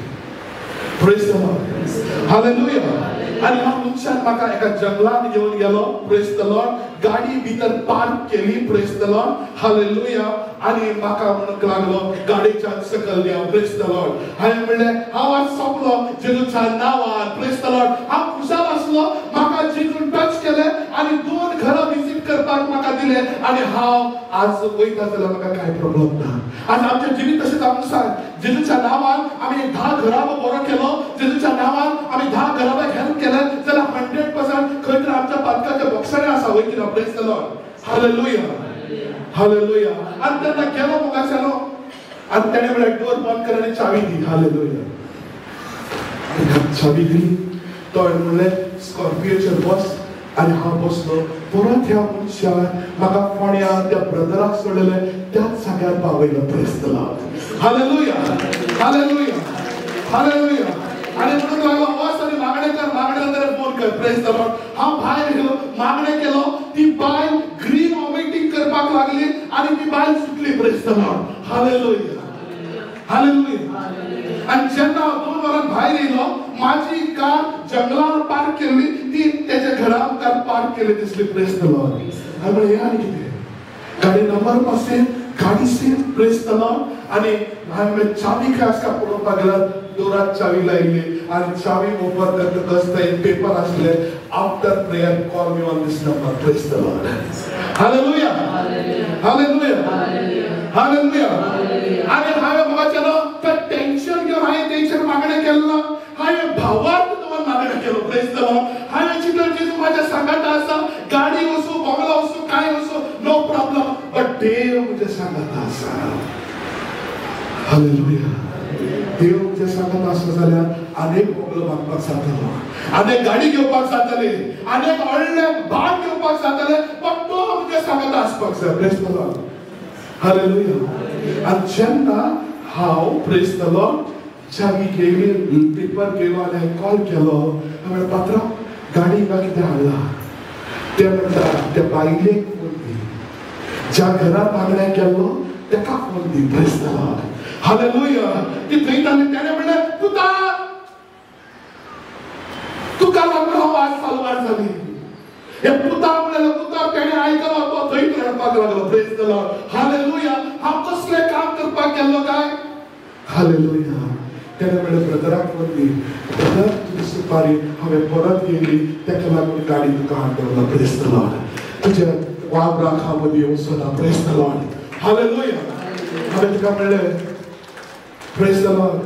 Praise the Lord. हालेलुया. आणि हांव मनशान म्हाका एका जंगलान घेवन गेलो. Praise the Lord. गाडी भितर पार्क केली. Praise the Lord. हालेलुया. आणि म्हाका म्हणूंक लागलो गाडयेच्यान सकयल देंव. Praise the Lord. हांवें म्हणलें हांव आज सोंपलो जेजूच्या नांवान. Praise the Lord. हांव खुशाल आसलो. म्हाका जेजून टच केलें आनी 2 घरां विजीट करपाक म्हाका दिलें आनी हांव आज वयता जाल्यार म्हाका कांय प्रॉब्लम ना. आज आमचें जिवीत तशें जावंक जाय. जेजूच्या नांवान आमी 10 घरां बरो केलो. जेजूच्या नांवान आमी 10 घरां हेल्प केलें जाल्यार 100% खंय तरी आमच्या पातकाच्या बॉक्सांनी आसा. वयती ना. Praise the Lord. Hallelujah. Hallelujah. आनी तेन्ना गेलो मुखारच्यानो आनी तेणें म्हणलें डोर बंद कर आनी चावी दी. हालेलुया. चावी दिली. तो म्हणलें स्कॉर्पियोचेर बस आनी हांव बसलो. परत ह्या मनशान म्हाका फोंड्या त्या ब्रदराक सोडलें त्याच जाग्यार पावयलो. Praise the Lord. Hallelujah. Hallelujah. Hallelujah. आनी म्हणूंक लागलो वच आनी मागणें कर. मागणें जाल्यार फोन कर. Praise the Lord. हांव भायर गेलो. मागणें केलो. ती बायल ग्रीन वॉमिटिंग करपाक लागली आनी ती बायल सुटली. Praise the Lord. Hallelujah. Hallelujah. आनी जेन्ना हांव 2 वरां भायर येयलो म्हाजी कार जंगलान पार्क केल्ली. ती तेच्या घरा मुखार पार्क केली दिसली. Praise the Lord. हांवें म्हणलें हे आनी कितें. गाडी नंबर पासेर गाडी सेफ. Praise the Lord. आनी हांवें चावी खंय आसा पळोवपाक गेल्यार दोराक चावी लायिल्ली आनी चावी ओपन करतकच थंय पेपर आसले after prayer call me on this number. Praise the Lord. Hallelujah. Hallelujah. Hallelujah. आनी हांवें म्हाका तें टेन्शन घेवन हांवें तेंचेर मागणें केलें ना. हांवें भावार्थ दवरून मागणें केलो. Praise the Lord. हांवें चिंतलें जेजू म्हाज्या सांगात आसा. गाडी वचूं बंगलो वचूं काय वचूं नो प्रॉब्लम बट देव म्हज्या सांगात आसा. हालेलुया. देव म्हज्या सांगात आसलो जाल्यार अनेक बंगलो बांदपाक जातालो. अनेक गाडी घेवपाक जाताली. अनेक व्हडलें भाग घेवपाक जातालें पण तो म्हज्या सांगात आसपाक जाय. Praise the Lord. हालेलुया. आनी जेन्ना हांव प्रेज द लॉर्ड चावी घेयली पेपर घेयलो आनी हांवें कॉल केलो. हांवें पात्रांव गाडी म्हाका कितें हाडला. ते म्हणटा त्या बायलेक फोन दी. ज्या घरांत मागणें केल्लो ताका phone the. Praise the Lord. Hallelujah. ती थंयताली. तेणें म्हणलें तुका लागून हांव आज सालवार जाली. हे पुता म्हणलें पुता तेणें आयकलो तो थंय रडपाक लागलो. Praise the Lord. हालेलुया. हांव कसलें काम करपाक गेल्लो काय. हालेलुया. तेणें म्हणलें ब्रदराक फोन दी. ब्रदर तुजी सुपारी हांवें परत घेयली ताका लागून गाडी तुका हाडलो. Praise the Lord. तुज्या वावराक हांव मदीं येवचो ना. Praise the Lord. हालेलुया. हांवें तुका म्हणलें प्रेज द लॉर्ड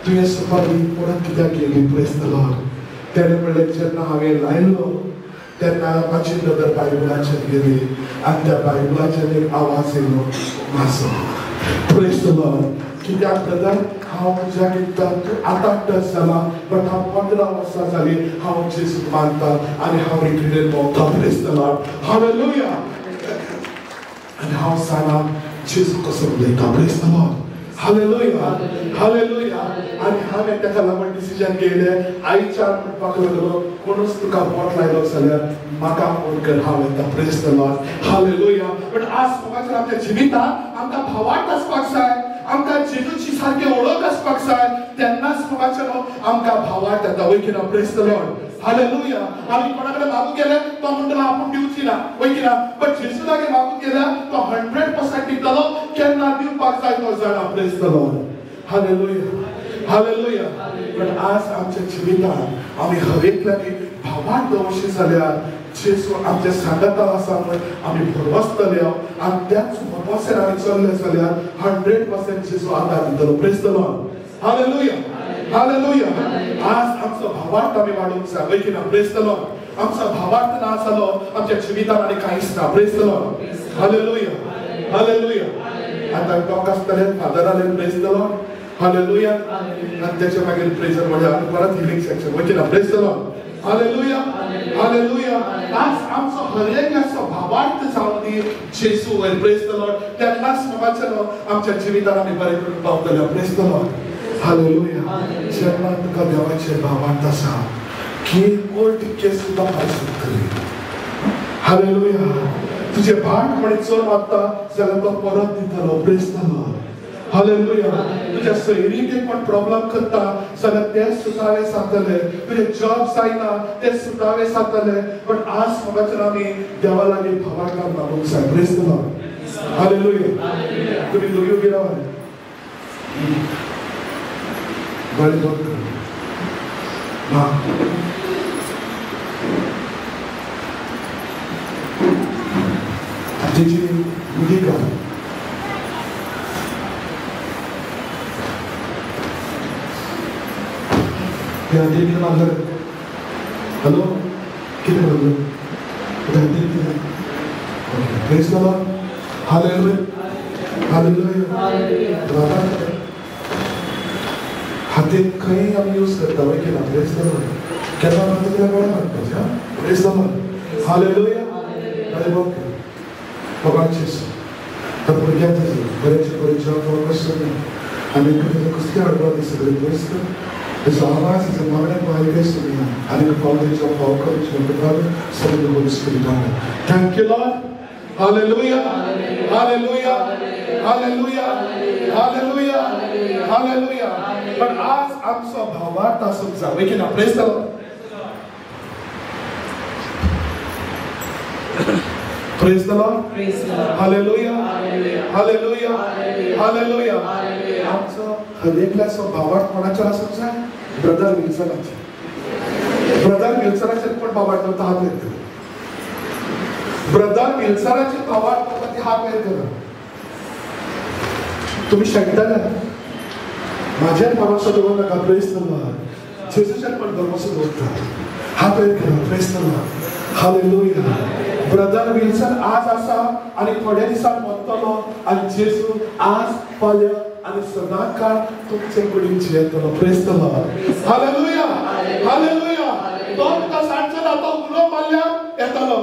तुवें सुपारी परत कित्याक घेयली. Praise the Lord. तेणें म्हणलें जेन्ना हांवें लायलो तेन्ना म्हाजी नदर बायबलाचेर गेली आनी त्या बायबलाचेर एक आवाज येयलो म्हाजो. Praise the Lord. कित्याक ब्रदर हांव तुज्या गिताक आतां टच जाला बट हांव 15 वर्सां जाली हांव जेजूक मानता आनी हांव रिट्रीटेन भोंवता. Praise the Lord. हालेलुया. आनी हांव सांगना जेजू कसो उलयता. Praise the Lord. Hallelujah. Hallelujah. आनी हांवें ताका लागून डिसिजन घेयलें. आयच्यान म्हणपाक लागलो कोणूच तुका बोट लायलो जाल्यार म्हाका फोन कर हांव येता. Praise the Lord. Hallelujah. But आज सकाळच्या आमच्या जिवितांत आमकां भावार्थ आसपाक जाय. आमकां जेजूची सारकी ओळख आसपाक जाय. तेन्नाच म्हाका आमकां भावार्थ येता वय की ना प्रेज द लॉर्ड हालेलुया आमी कोणा कडेन मागूंक गेले तो म्हणटलो आपूण दिवची ना वय की ना बट जेजू लागीं मागूंक गेल्यार तो 100% दितलो केन्ना दिवपाक जाय तो जाणा praise the Lord hallelujah hallelujah पण आज आमच्या जिवितांत आमी हर एकल्यानी भावार्थ दवरशी जाल्यार जेजू आमच्या सांगता आसा म्हणून आमी भरवसतले आनी त्याच भरवसेर आमी चल्ले जाल्यार 100% जेजू आदार दितलो praise the Lord hallelujah hallelujah आज आमचो भावार्थ आमी वाडोवंक जाय वय की ना प्रेज द लॉर्ड आमचो भावार्थ ना जालो आमच्या जिवितांत आनी कांयच ना praise the Lord hallelujah hallelujah आतां टॉक आसतले फादराले प्रेज द लॉर्ड हालेलुया आनी तेच्या मागीर प्रेजर म्हणजे आमी परत हिलिंग सेक्शन वय की ना praise the Lord hallelujah hallelujah आज आमचो हर एक असो भावार्थ जावन दी जेजू वयर प्रेज द लॉर्ड तेन्नाच म्हाका आमच्या जिवितांत आमी बरें करून पावतले प्रेज द लॉर्ड हालेलुया जेन्ना तुका देवाचे भावार्थ आसा की कोर्ट केस सुद्दां भायर सुटतली हालेलुया तुजे भाट कोणी चोर मागता जाल्यार तो परत दितलो प्रेज द लॉर्ड हालेलुया तुझ्या सोयरीक एक पण प्रॉब्लेम करता जाल्यार ते सुटावे जातले तुझे जॉब जायना ते सुटावे जातले पण आज म्हाका आमी देवा लागीं भावार्थान मागूंक जाय प्रेज द लॉर्ड हालेलुया तुमी दोगी उबी रावा बरें बंद कर तेजी उदी घाल या देवी ने मांगलं हेलो किती बोललो उद्या देवी ने okay praise the Lord hallelujah hallelujah हातीन खंय आमी यूज करता वय की ना प्रेज द लॉर्ड केन्ना म्हणटा तुका बरें म्हणपाचें हा प्रेज द लॉर्ड हालेलुया बरें बघ पगारचेस तर भुरग्यांक बरेंचे बरें जॉब वर्क आनी कसली अडवण सगळें प्रेज कर His eyes is a moment by grace to me, and in the foundation of our courage of the Father, Son, and the Holy Spirit. Amen. Thank you, Lord. Hallelujah. Hallelujah. Hallelujah. Hallelujah. Hallelujah. But as I'm so bhavarta sumsa, we can praise the Lord. Praise the Lord. Praise the Lord. Hallelujah. Hallelujah. Hallelujah. आमचो हर एकल्याचो भावार्थ कोणाचो आसूंक जाय brother विल्सनाचेर कोण भावार्थ करता हात वयर कर ब्रदर विल्सनाचेर भावार्थ करता ती हात वयर कर तुम्ही शेकतले म्हाजेर भरोसो दवरूं नाका प्रेज द लॉर्ड जेजूचेर पण भरोसो दवरता हात वयर कर praise the Lord hallelujah brother Wilson आज आसा आनी थोड्या दिसांनी वतलो आनी जेजू आज फाल्यां आणि सदाकाळ तुमचे कुडीन जियेतलो praise the Lord hallelujah hallelujah तो तुका सांगचो ना तो उलो मारल्यार येतलो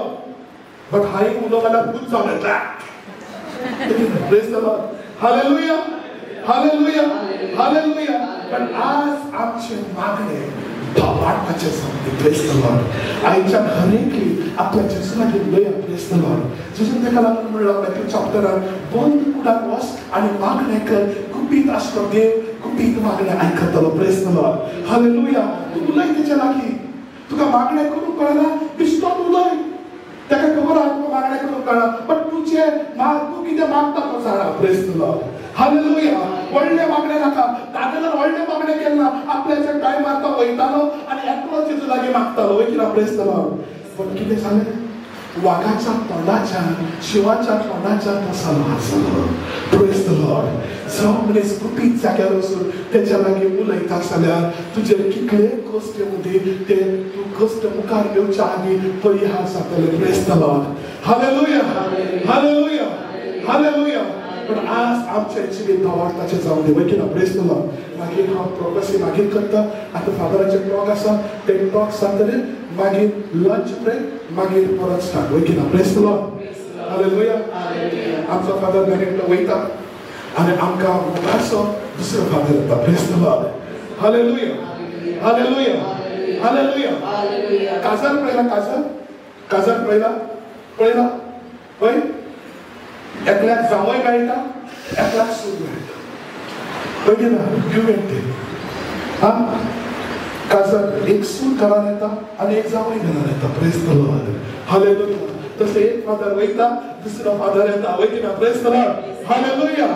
बट हाय उलो मारल्यार खूब जावन येता praise the Lord hallelujah hallelujah hallelujah पण आज आमचे मागणे भावार्थाचे सांगते प्रेज द लॉर्ड आयच्या हर एक आपल्या जेजूला घेऊया प्रेज द लॉर्ड जेजून ताका लागून म्हणला मॅथ्यू चॅप्टरान बंद कुडाक वच आनी मागणे कर गुपीत आसलो देव गुपीत मागणे आयकतलो प्रेज द लॉर्ड हालेलुया तू उलय तेच्या लागीं तुका मागणे करूंक कळना बिश्टोन उलय ताका खबर आसा तुका मागणे करूंक कळना बट तुजे तूं कितें मागता तो जाणा प्रेज द लॉर्ड हालेलुया व्हडले मागणे नाका दादल्यान व्हडले मागणे केन्ना आपल्याच्या टायमार तो वयतालो आनी एकलो जेजू लागीं मागतालो वय किना प्रेज द लॉर्ड पण कितें जालें वाघाच्या तोंडाच्या शिवाच्या तोंडाच्या तसालो आसलो प्रेज द लॉर्ड जो मनीस गुपीत जाग्यार वचून तेच्या लागीं उलयता जाल्यार तुजेर कितले कश्ट उदी ते तूं कश्ट मुखार घेवच्या आदी परिहार जातले praise the Lord hallelujah hallelujah hallelujah पण आज आमचे जिवीत भावार्थाचे जावन दी वय किना प्रेज द लॉर्ड मागीर हांव प्रोफेसी मागीर करता आतां फादराचे टॉक आसा ते टॉक जातले मागीर लंच ब्रेक मागीर परत स्टार्ट वय किना प्रेज द लॉर्ड हालेलुया आमचो फादर डायरेक्ट वयता आनी आमकां मुखारचो दुसरो फादर येता praise the Lord hallelujah hallelujah hallelujah काजर पळयला पळयला पळय एकल्याक जावय मेळटा एकल्याक सून मेळटा पळय ना गिव एंड टेक हा कारण एक सून घरान येता आणि एक जावई घरान येता. Praise the Lord. हालेलुया. तसे एक फादर वयता दुसरा फादर येता. वय किंवा praise the Lord. Hallelujah.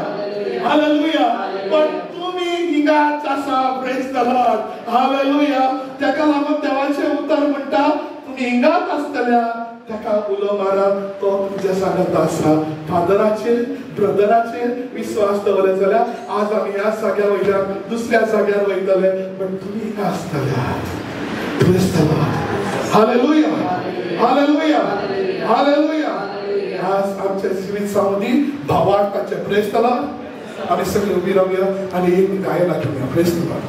Hallelujah. पण तुम्ही हिंगाच आसा. Praise the Lord. हालेलुया. त्याका लागून देवाचे उतर म्हणटा तुम्ही हिंगाच आसतल्या त्याका उलो मारा. तो तुमच्या सांगत आसा. फादराचेर ब्रदराचेर विश्वास दवरले जाल्यार आज आमी ह्या जाग्यार वयल्यार दुसऱ्या जाग्यार वयतले पण तुम्ही हिंगा आसतल्या. Praise the Lord. Hallelujah. Hallelujah. Hallelujah. आज आमच्या जिवीत सावनी भावार्थाचे. Praise the Lord. आमी सगळे उभी रावया आणि एक गायन घेऊया. Praise the Lord.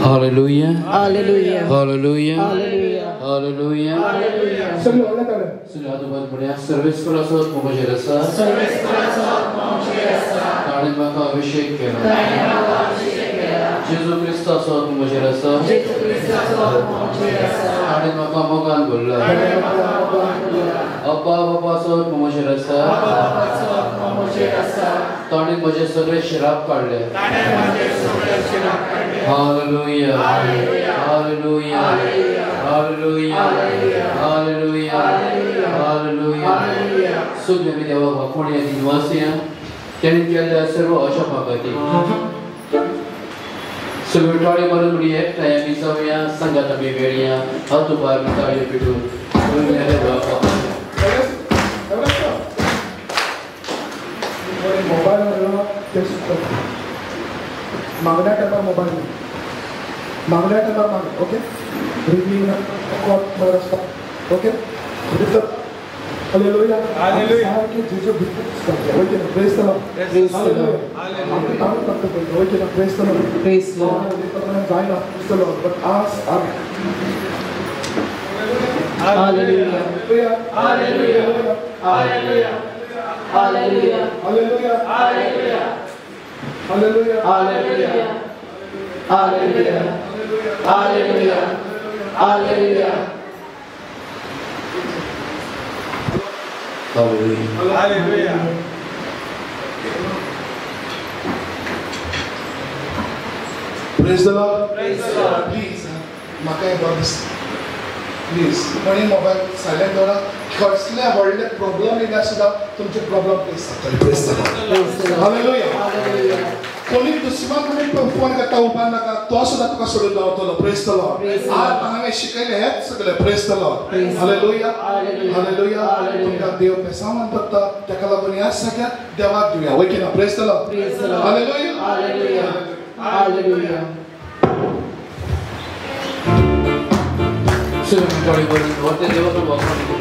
Hallelujah. Hallelujah. Hallelujah. Hallelujah. Hallelujah. Hallelujah. सगळे वांगडा करा. Sugado bad bada service kula so mojerasa. Service करायचं मोजेरसा. Tarin maka abhishek kela. ताईंना अभिषेक केला. Jesus Christa so mojerasa. येशू ख्रिस्ताचा मोजेरसा. Tarin maka mogan bolla. Abba baba so mojerasa. बाबाचा मोजेरसा. Tarin moje sagre shirab kaadle. Hallelujah. Hallelujah. Hallelujah. Hallelujah. Hallelujah. Sugde mi dewa vakonia dinwasiya. Tenin keल्या सर्व आशा भागाती. सगळे टाळे मारून मुली एकटा आम्ही जाऊया संघात आम्ही वेळूया. हात उभार टाळे पिटू. मोबाईल वरला टेक्स्ट करतो. मागण्या टायमार मोबाईल मागण्या टायमार माग. ओके. रिव्हिंग कॉल बर असता. ओके. भितर हालेलुया. हालेलुया. की जेजू भितर असता. Okay. Praise the Lord. Praise the Lord. आपण काम करतो. Okay. Praise the Lord. Praise the Lord. जायना. Praise the Lord. बट आज Hallelujah. Hallelujah. Hallelujah. Hallelujah. Hallelujah. Hallelujah. Hallelujah. Hallelujah. Hallelujah. Hallelujah. Hallelujah. Hallelujah. Praise the Lord. Praise the Lord. Please, म्हाका एक बाब दिसता. Please कोणी mobile silent दवरा. कसले व्हडले प्रॉब्लेम येयल्यार सुद्दां तुमचे प्रॉब्लेम फेस जातले. Praise the Lord. Hallelujah. Hallelujah. कोणी दुश्मन कडेन फोन करता उबा नाका तो सुद्दां तुका सोडून रावतलो. Praise the Lord. Praise the आज Lord. हांवें शिकयलें हेच सगळें. Praise the Lord. Praise the hallelujah. Hallelujah. Hallelujah. Hallelujah. तुमकां देव पेसावन पडटा. ताका लागून ह्या सगळ्या देवाक दिवया. ओके ना. Praise the Lord. Praise the Lord. Hallelujah. Hallelujah. Hallelujah. सगळे टाळे मारून वरते देवाकडे वाकून.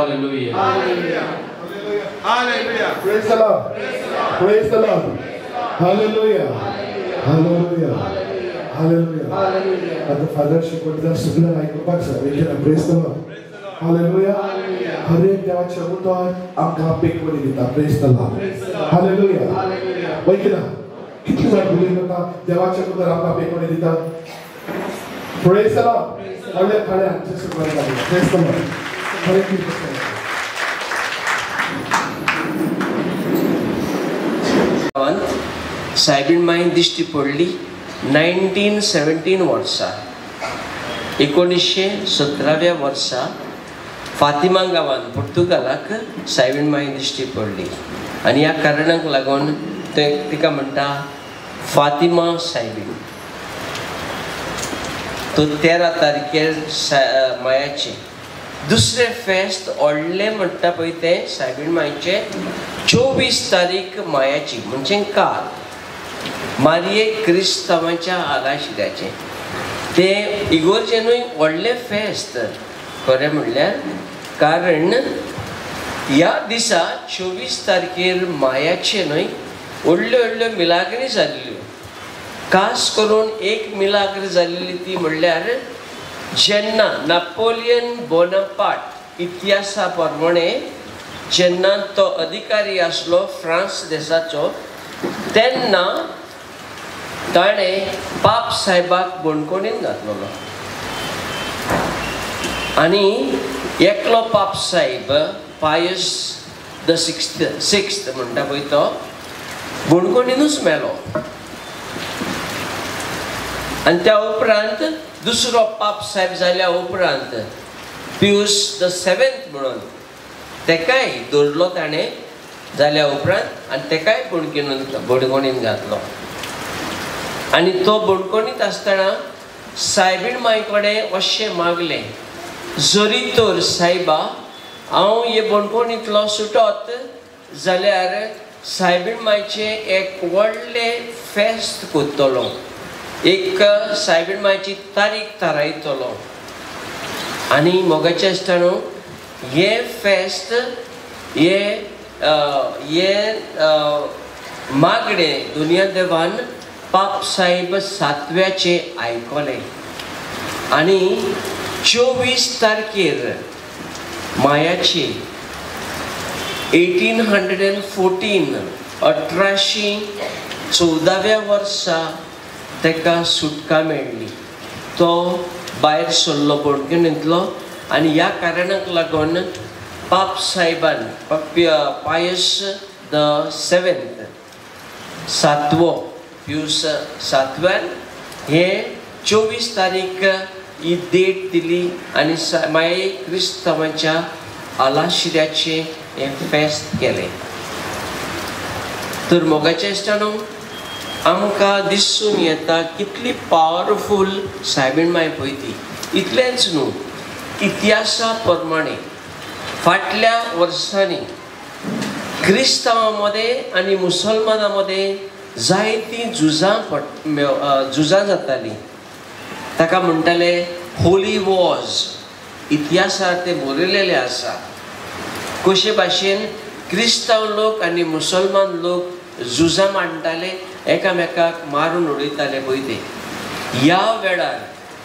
Hallelujah. Hallelujah. Praise the Lord. Praise the Lord. Hallelujah. Hallelujah. Hallelujah. आता फादर शिकवतात सगळं ऐकपाचं वेगळं. Praise the Lord. Hallelujah. हर एक देवाच्या उतर आमकां पेकवणी दिता. Praise the Lord. Hallelujah. वैकला किती जण बोलले नका देवाच्या उतर आमकां पेकवणी दिता. Praise the Lord. Hallelujah. Praise the Lord. Thank you. सायबीण मागीर दिश्टी पडली 1917 वर्सा. 1917व्या वर्सा फातिमा गांवांत पुर्तुगालाक सायबीण मागीर दिश्टी पडली आनी ह्या कारणाक लागून तिका म्हणटा फातिमा सायबीण. तो 13 तारखेर मायाचे दुसरें फेस्त व्हडलें म्हणटा पळय तें सायबीण मायेचें 24 तारीख मायाची म्हणजे काल मारयेक क्रिस्तांवांच्या आलाशिऱ्याचें. तें इगोर्जेनूय व्हडलें फेस्त खरें म्हणल्यार कारण ह्या दिसा 24 तारखेर मायाचे न्हय व्हडल्यो व्हडल्यो मिलाग्री जाल्ल्यो. खास करून एक मिलाग्र जाल्ली ती म्हणल्यार जेन्ना नापोलियन बोनापार्ट इतिहासा प्रमाणे जेन्ना तो अधिकारी आसलो फ्रांस देशाचो तेन्ना ताणें पाप साहेबाक बंडखोणीन घातलेलो आनी एकलो पाप साहेब पायस द सिक्स्थ म्हणटा पळय तो बंडखोणीनूच मेलो. आनी त्या उपरांत दुसरो पाप साहेब जाल्या उपरांत पियूस द 7th म्हणून तेकाय दवरलो ताणें जाल्या उपरांत आनी तेकाय बंडखोणीन घातलो. आनी तो बंडखोणीत आसतना सायबीण माय कडेन अशें मागलें जरी तर सायबा हांव हे बंडखोणींतलो सुटत जाल्यार सायबीण मायचें एक व्हडलें फेस्त करतलो. एक सायबीण मायची तारीख थारायतलो आनी मोगाचें आसतना हे फेस्त हे मागणें दुनिया देवान पाप साहेब 7व्याचे आयकलें आनी 24 तारखेर मायाची 1814 वर्सा तेका सुटका मेळ्ळी. तो भायर सरलो बंडखोणींतलो आनी ह्या कारणाक लागून पाप साहेबान पायस द 7th 7वो पियूस 7व्यान हे 24 तारीख ही डेट दिली आनी मागीर क्रिस्तांवांच्या आलाशिऱ्याचे हे फेस्त केलें. तर मोगाचें आसतना आमकां दिसून येता कितली पावरफूल सायबीण माय पळय ती. इतलेंच न्हू इतिहासा प्रमाणे फाटल्या वर्सांनी क्रिस्तांवां मदें आनी मुसलमानां मदें जायतीं झुजां जातालीं. ताका म्हणटाले होली वॉर्स. इतिहासार ते बरयलेले आसा कशे भाशेन क्रिस्तांव लोक आनी मुसलमान लोक झुजां मांडटाले एकामेकाक मारून उडयताले पळय ते. ह्या वेळार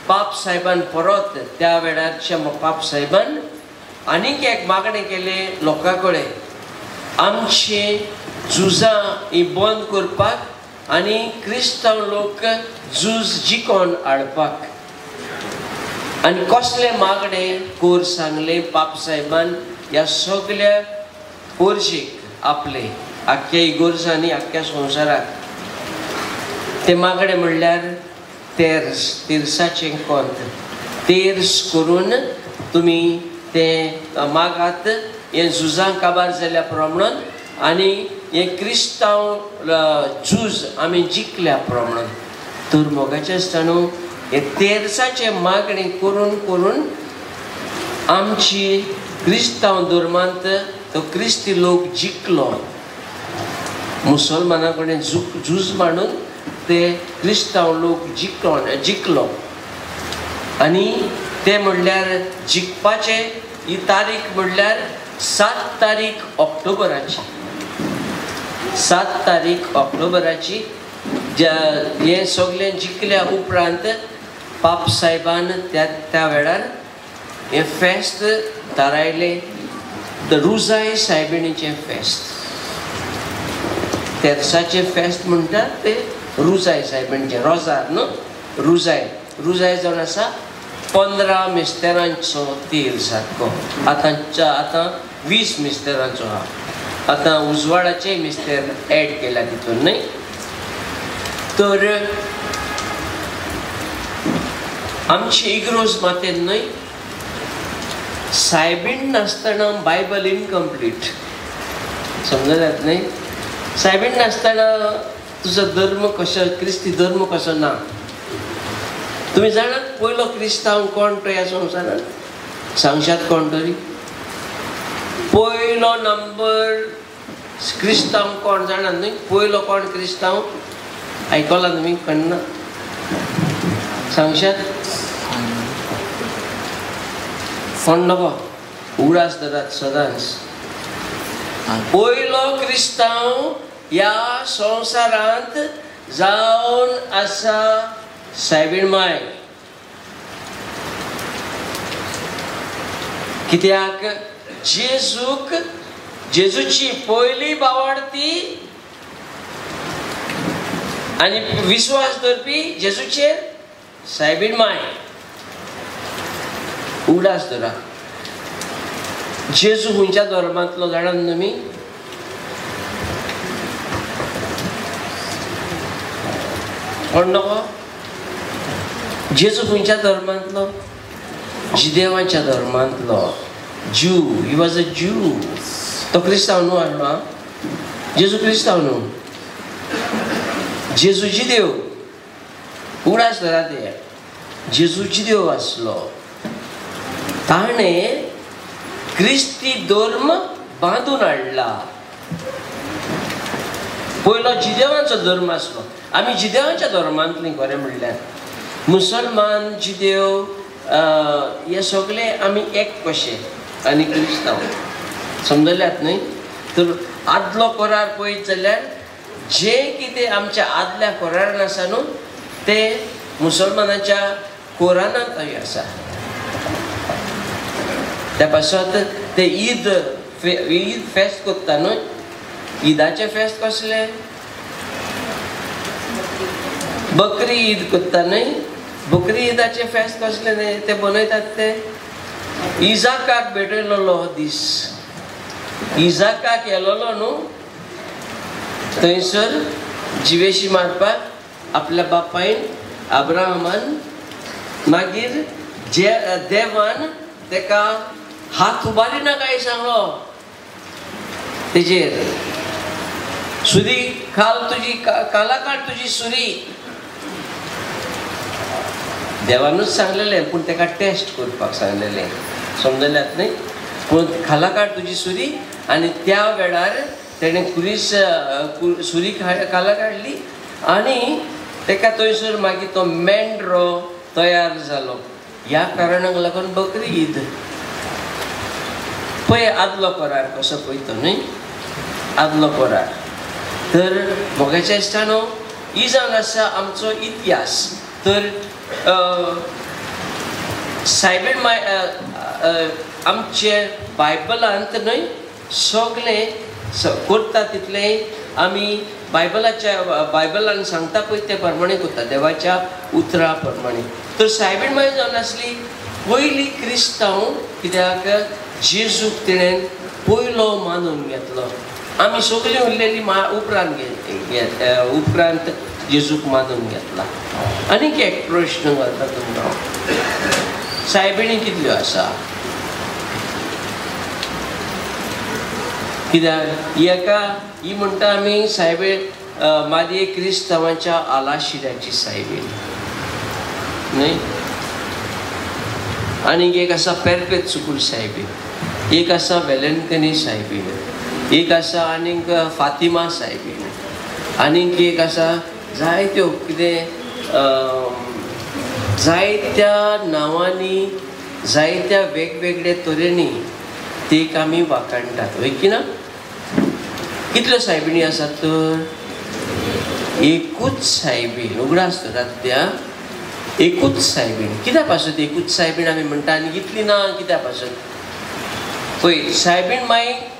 पाप साहेबान परत त्या वेळारच्या पाप साहेबान आनीक एक मागणें केलें लोकां कडेन आमची झुजां ही बंद करपाक आनी क्रिस्तांव लोक झूज जिखोवन हाडपाक. आनी कसले मागणें कोर सांगलें पाप साहेबान ह्या सगळ्या पोरशेक आपले आख्ख्या इगोर्जांनी आख्ख्या संवसाराक. ते मागणें म्हणल्यार तिर्साचें कोंत तेर्स करून तुमी ते मागात हे झुजां काबार जाल्या प्रमाणान आनी हे क्रिस्तांव झूज आमी जिखल्या प्रमाणान. तर मोगाचें आसतना हे तेर्साचे मागणी करून करून आमची क्रिस्तांव धर्मांत तो क्रिस्ती लोक जिखलो. मुसलमाना कडेन झूज मांडून ते क्रिस्तांव लोक जिखलो आनी ते म्हणल्यार जिखपाचे ही तारीख म्हणल्यार 7 तारीख ऑक्टोबराची. 7 तारीख ऑक्टोबराची हे सगळें जिखल्या उपरांत पाप साहेबान त्या वेळार हे फेस्त थारायलें, द रुजाय सायबिणीचें फेस्त. तेरसाचें फेस्त म्हणटात ते रुजाय सायबिणीचें, रोजार न्हू, रुजाय जावन आसा 15 मिस्तेरांचो तेल सारको. आतां 20 मिस्तेरांचो आहा. आतां उजवाडाचे मिस्तेर एड केला तितून न्हय. तर आमची इग्रोज मातेन न्हय सायबीण नासतना बायबल इनकम्प्लीट. समजल्यात न्हय. सायबीण नासतना तुजो धर्म कसो, क्रिस्ती धर्म कसो ना. तुम्ही जाणात पयलो क्रिस्तांव कोण तो ह्या संवसारांत? सांगशात कोण तरी? पयलो नंबर क्रिस्तांव कोण जाणात न्हय? पयलो कोण क्रिस्तांव आयकला तुमी? कळना? सांगशात कोण? नको, उगडास धरात सदांच. पयलो क्रिस्तांव ह्या संवसारांत जावन आसा सायबीण माय. कित्याक जेजूची पयली बावाडती आनी विश्वास धरपी जेजूचेर सायबीण माय. उगडास धरा. जेजू खंयच्या धर्मांतलो जाणात तुमी? कोण नको? जेजू खंयच्या धर्मांतलो? जिदेवांच्या धर्मांतलो. जू. ही वॉज अ जू. तो क्रिस्तांव न्हू आसलो. जेजू क्रिस्तांव न्हू. जेजू जिदेव. उगडास धरा ते. जेजू जिदेव आसलो. ताणें क्रिस्ती धर्म बांदून हाडला. पयलो जिदेवांचो धर्म आसलो. आमी जिदेवांच्या धर्मांतलीं खरें म्हणल्यार मुसलमान, जिदेव हे सगळे आमी एक कशे आनी क्रिस्तांव. समजल्यात न्हय. तर आदलो करार पळयत जाल्यार जे कितें आमच्या आदल्या करारान आसा न्हू ते मुसलमानाच्या कोरानांत आसा. त्या पासत ते ईद फेस्त करता न्हय. ईदाचे फेस्त कसले? बकरी ईद करता न्हय. बकरी ईदाचे फेस्त कसले न्हय ते बनयतात ते इजाकाक भेटयलोलो दीस. इजाकाक येलोलो न्हू थंयसर जिवेशी मारपाक आपल्या बापायन अब्राहमान. मागीर देवान तेका हात उबारिना काय सांगलो. तेजेर सुरी खाल तुजी, काला काड तुजी सुरी. देवानूच सांगलेलें पूण तेका टेस्ट करपाक सांगलेलें. समजल्यात न्हय. पूण खाला काड तुजी सुरी. आनी त्या वेळार तेणें सुरी काला काडली आनी तेका थंयसर मागीर तो मेंढरो तयार जालो. ह्या कारणाक लागून बकरी ईद. पळय आदलो करार कसो पळयतो न्हय. आदलो करार. तर मोगाच्या इश्टानो ही जावन आसा आमचो इतिहास. तर सायबीण माय आमचे बायबलांत न्हय सगळें करता तितलें आमी बायबलान सांगता पळय ते प्रमाणे करता. देवाच्या उतरा प्रमाणे. तर सायबीण माय जावन आसली पयली क्रिस्तांव. कित्याक जेजूक तिणें पयलो मानून घेतलो. आमी सगळीं उरलेली उपरांत जेजूक मानून घेतला. आनीक एक प्रश्न घालता तुमकां. सायबिणी कितल्यो आसा? कित्याक ही म्हणटा आमी सायबीण मादये क्रिस्तांवांच्या आलाशिऱ्याची सायबीण न्हय. आनीक एक आसा पेरपेत सुकूल सायबीण. एक आसा वेलेंकनी सायबीण. एक आसा आनीक फातिमा सायबीण. आनीक एक आसा जायत्यो कितें जायत्या नांवांनी जायत्या वेगवेगळ्या तरेनी तेक आमी वाखाणटात, वय की ना? कितल्यो सायबिणी आसात तर? एकूच सायबीण. उगडां आसतात त्या एकूच सायबीण. कित्याक पासून एकूच सायबीण आमी म्हणटा आनी इतली ना कित्याक पासून? पळय, सायबीण मागीर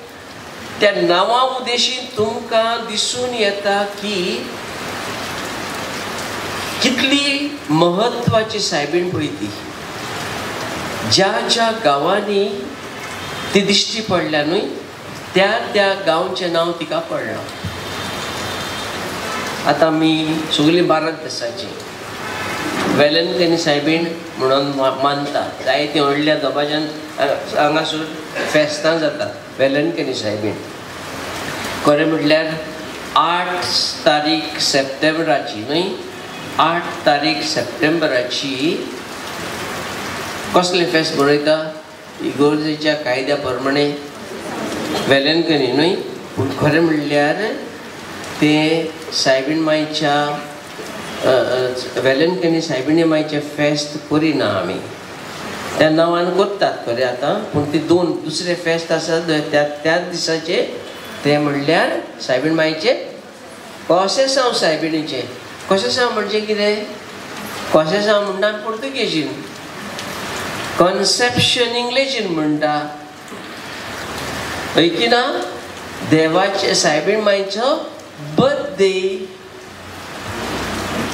त्या नांवा उद्देशीन तुमकां दिसून येता की कितली महत्वाची सायबीण पळय ती. ज्या ज्या गांवांनी ती दिश्टी पडल्या न्हय, त्या त्या गांवचें नांव तिका पडलां. आतां आमी सगळीं भारत देशाची वेलंकनी सायबीण म्हणून मानतात. जायते व्हडल्या दबाज्यान हांगासर फेस्तां जातात वेलंकनी सायबीण. खरें म्हटल्यार 8 तारीख सप्टेंबराची न्हय, 8 तारीख सप्टेंबराची कसले फेस्त मनयता? इगोर्जेच्या कायद्या प्रमाणे वेलंकनी न्हय, पूण खरें म्हणल्यार ते सायबीण मायच्या वेलंकनी सायबिणी मायचे फेस्त करिना आमी. त्या नांवान करतात खरें आतां, पूण ते दुसरे फेस्त आसात त्याच दिसाचे. ते म्हणल्यार सायबीण मायचे कोसेसांव सायबिणीचे. कोसेसांव म्हणजे कितें? कोसेसांव म्हणटा पुर्तुगेजीन, कॉन्सेप्शन इंग्लिशीन म्हणटा, वय की ना? देवाचे सायबीण मायचो बर्थडे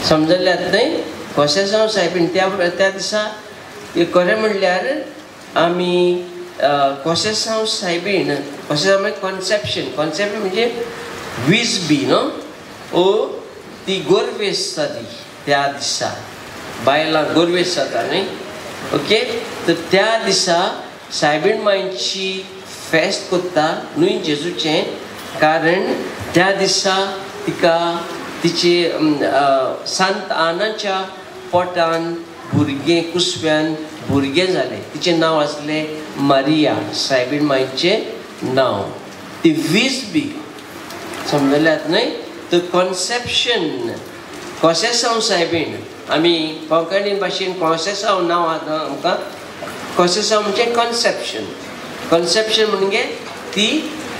समजल्यात न्हय. कोसेसांव सायबीण त्या दिसा खरें म्हणल्यार आमी कोसेसांव सायबीण, कोसेसांव म्हणजे कॉन्सेप्शन म्हणजे वीज बी न्हू, ओ ती गोरवेस जाली त्या दिसा. बायलां गोरवेस जाता न्हय, ओके. तर त्या दिसा सायबीण मायची फेस्त करता न्हय जेजूचें, कारण त्या दिसा तिका तिचे सांत आनाच्या पोटान भुरगें कुसव्यान भुरगें जालें. तिचें नांव आसलें मारिया, सायबीण मायचें नांव. ती वीज बी समजल्यात न्हय. तर कॉन्सेप्शन कोसेसांव सायबीण आमी कोंकणी भाशेन कोसेसांव नांव आमकां. कोसेसांव म्हणजे कॉन्सेप्शन म्हणजे ती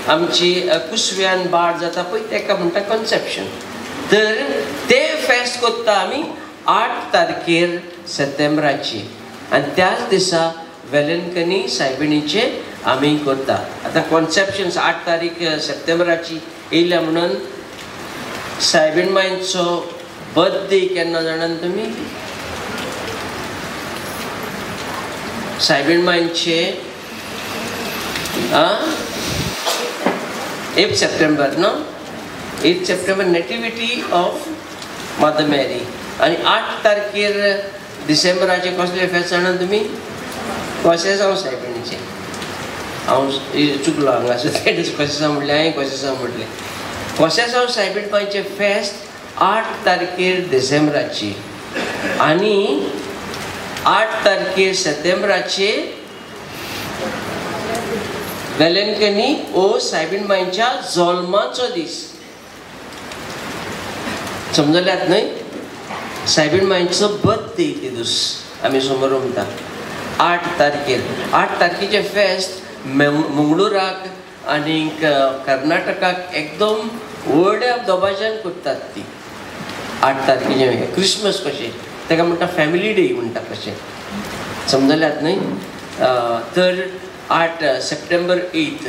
आमची कुसव्यान बाळ जाता पळय तेका म्हणटा कॉन्सेप्शन. तर ते फेस्त करता आमी 8 तारखेर सप्टेंबराची, आनी त्याच दिसा वेलंकनी सायबिणीचे आमी करता. आतां कॉन्सेप्शन 8 तारीख सप्टेंबराची येयल्या म्हणून सायबीण मायचो बर्थडे केन्ना जाणात तुमी? सायबीण मायचे 8 सप्टेंबर न्हू, 8 सप्टेंबर नेटिविटी ऑफ मदर मॅरी. आनी 8 तारखेर डिसेंबराचे कसले फेस्त जाणा तुमी? कोसेसांव सायबिणीचे. हांव चुकलो हांगासर, कोसेसांव म्हणलें हांवें कोसेसांव म्हणलें. कोसेसांव सायबीण मायचे फेस्त 8 तारखेर डिसेंबराची आनी 8 तारखेर सप्टेंबराचे वेलंकनी ओ सायबीण मायच्या जल्माचो दीस. समजल्यात न्हय. सायबीण मायचो बर्थडे ते दीस आमी समोर म्हणटा 8 तारखेर. 8 तारखेचे फेस्त मंगळुराक आनी कर्नाटकाक एकदम व्हड्या दबाज्यान करतात ती. 8 तारखेचे क्रिसमस कशें ताका म्हणटा फॅमिली डे म्हणटा कशें. समजल्यात न्हय. तर 8 सप्टेंबर 8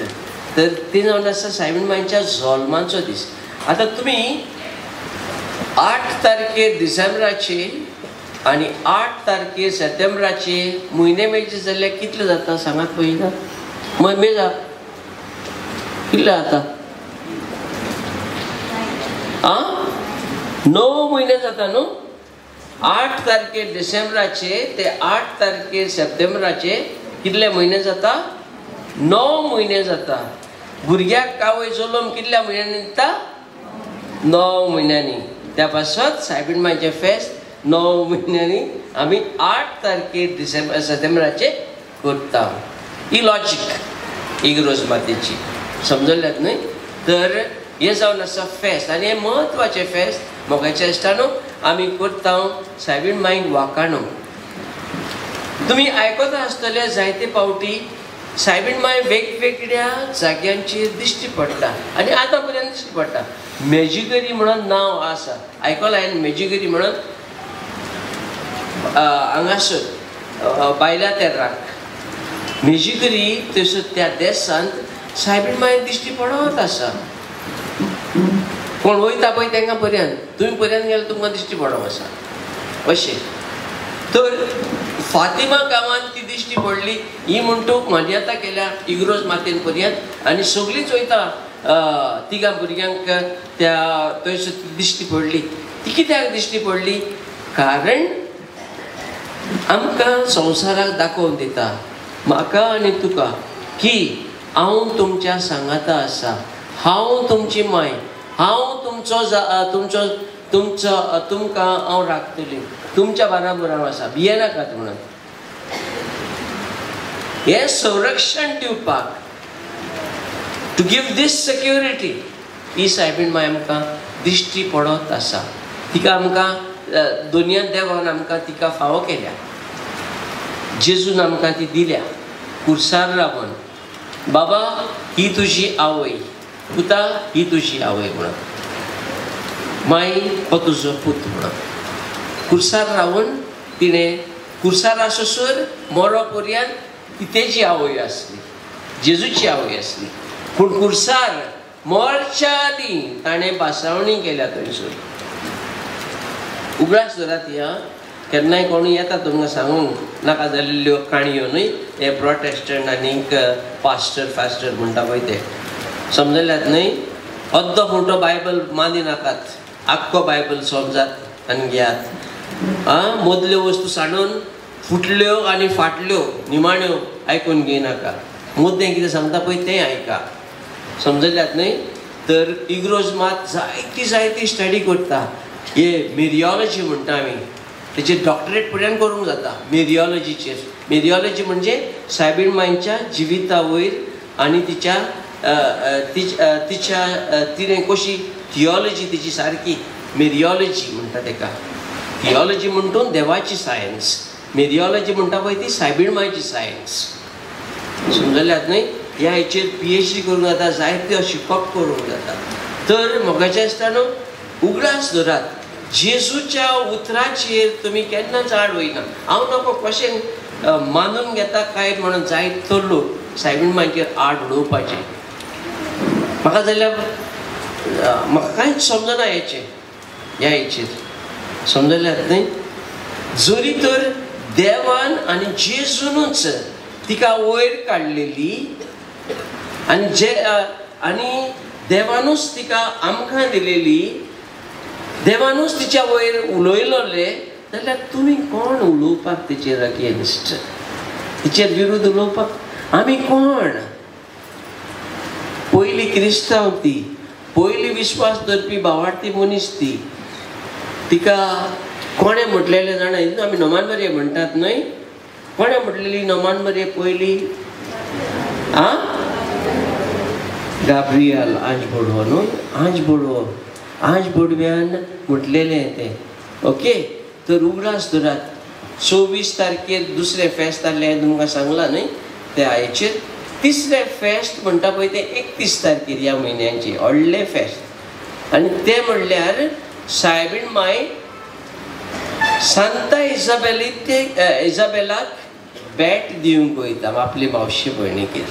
तर ते जावन आसा सायबीण मायच्या जल्माचो दीस. आतां तुमी 8 तारखेर डिसेंबराचे आनी 8 तारखेर सप्टेंबराचे म्हयने मेळचे जाल्यार कितले जाता सांगात पळयता? मेजा कितले जाता? 9 म्हयने जाता न्हू. 8 तारखेर डिसेंबराचे ते 8 तारखेर सप्टेंबराचे कितले म्हयने जाता? 9 म्हयने जाता. भुरग्याक कावय जल्म कितल्या म्हयन्यांनी दिता? 9 म्हयन्यांनी. त्या पासत सायबीण मायचे फेस्त 9 म्हयन्यांनी आमी 8 तारखेर डिसेंबर सप्टेंबराचे करता. ही लॉजीक इग्रोज मातेची. समजल्यात न्हय. तर हे जावन आसा फेस्त आनी हे म्हत्वाचे फेस्त मोगाच्या इश्टानो आमी करता सायबीण मायक वाखाणो. तुम्ही ऐकत आसतले जायते पावटी सायबीण माय वेगवेगळ्या जाग्यांचेर दिश्टी पडटा आनी आतां पर्यंत दिश्टी पडटा. मेजिगरी म्हणून नांव आसा, आयकलां हांवें मेजिगरी म्हणून हांगासर बायल्या तेर्राक मेजिगरी थंयसर त्या देसांत सायबीण माय दिश्टी पडत आसा. कोण वयता पळय तांकां पर्यंत तुमी पर्यंत गेल्यार तुमकां दिश्टी पडप आसा अशें. तर फातिमा गांवांत ती दिश्टी पडली. ही म्हणटूक मान्यता केल्या इग्रोज मातेन पर्यंत आनी सगळींच वयता तिगां भुरग्यांक त्या थंयसर दिश्टी पडली. ती कित्याक दिश्टी पडली? कारण आमकां संवसाराक दाखोवन दिता, म्हाका आनी तुका, की हांव तुमच्या सांगाता आसा, हांव तुमची माय, हांव तुमकां हांव राखतली, तुमच्या बाराबर हांव आसा, भियेनाकात म्हणून. हें संरक्षण दिवपाक, टू गिव दीस सिक्युरिटी, ही सायबीण माय आमकां दिश्टी पडत आसा. तिका आमकां दुनिया देवान आमकां तिका फावो केल्या, जेजून आमकां ती दिल्या कुर्सार रावन. बाबा ही तुजी आवय, पुता ही तुजी आवय म्हणून, माई हो तुजो पूत म्हणून. कुर्सार रावन तिणें कुर्सार आसोसर मरो पर्यंत ती तेजी आवय आसली, जेजूची आवय आसली. पूण कुर्सार मरच्या आदी ताणें बासरावणी केल्या थंयसर. उगडास धरात ह्या केन्नाय कोण येता तुमकां सांगूंक नाका जाल्ल्यो काणयो न्हय, हे प्रोटेस्टंट आनीक पास्टर म्हणटा पळय ते, समजल्यात न्हय. अर्दो मोठो बायबल मानी नाकात, आख्खो बायबल समजात आनी घेयात. मदल्यो वस्तू सांडून फुटल्यो आनी फाटल्यो निमाण्यो आयकून घेयनाका. मुद्दें कितें सांगता पळय तें आयका, समजल्यात न्हय. तर इग्रोज मात जायती स्टडी करता. हे मेरियोलॉजी म्हणटा आमी, तेचेर डॉक्टरेट पर्यंत करूंक जाता मेरियोलॉजीचेर. मेरियोलॉजी म्हणजे सायबीण मांयच्या जिविता वयर आनी तिणें कशी थियोलॉजी तिची सारकी, मेरियोलॉजी म्हणटा तेका. थियोलॉजी म्हणटून देवाची सायन्स, मेरियोलॉजी म्हणटा पळय ती सायबीण मांयची सायन्स, समजल्यात न्हय. ह्या हेचेर PhD करूंक जाता, जायत्यो शिकप करूंक जाता. तर मोगाचें आसता न्हू, उगडास धरात, जेजूच्या उतराचेर तुमी केन्नाच आड वयना. हांव नको कशें मानून घेता काय म्हणून जायतो लोक सायबीण मांयचेर आड उडोवपाचे. म्हाका जाल्यार म्हाका कांयच समजना ह्या हेचेर, समजल्यात न्हय. जरी तर देवान आनी जेजूनच तिका वयर काडलेली आनी देवानूच तिका आमकां दिलेली, देवानूच तिच्या वयर उलयलोले, जाल्यार तुमी कोण उलोवपाक तिचेर अगेन्स्ट, तिचेर विरोध उलोवपाक आमी कोण? पयली क्रिस्तांव ती, पयली विश्वास धरपी भावार्थी मनीस ती. तिका कोणें म्हटलेलें जाणा, आमी नोमानबरे म्हणटात न्हय, कोणें म्हटलेली नोमानबरे पयली? गाब्रियल आंजबोडवो न्हू, आंजबोडव्यान म्हटलेलें तें. ओके. तर उगडास धरात, 24 तारखेर दुसरें फेस्त जाल्लें हांवें तुमकां सांगलां न्हय, त्या हाचेर. तिसरें फेस्त म्हणटा पळय तें 31 तारखेर ह्या म्हयन्याचें व्हडलें फेस्त. आनी तें म्हणल्यार सायबीण माय सांता इजाबेलाक भेट दिवंक वयता आपले मावशे भयणीकेर.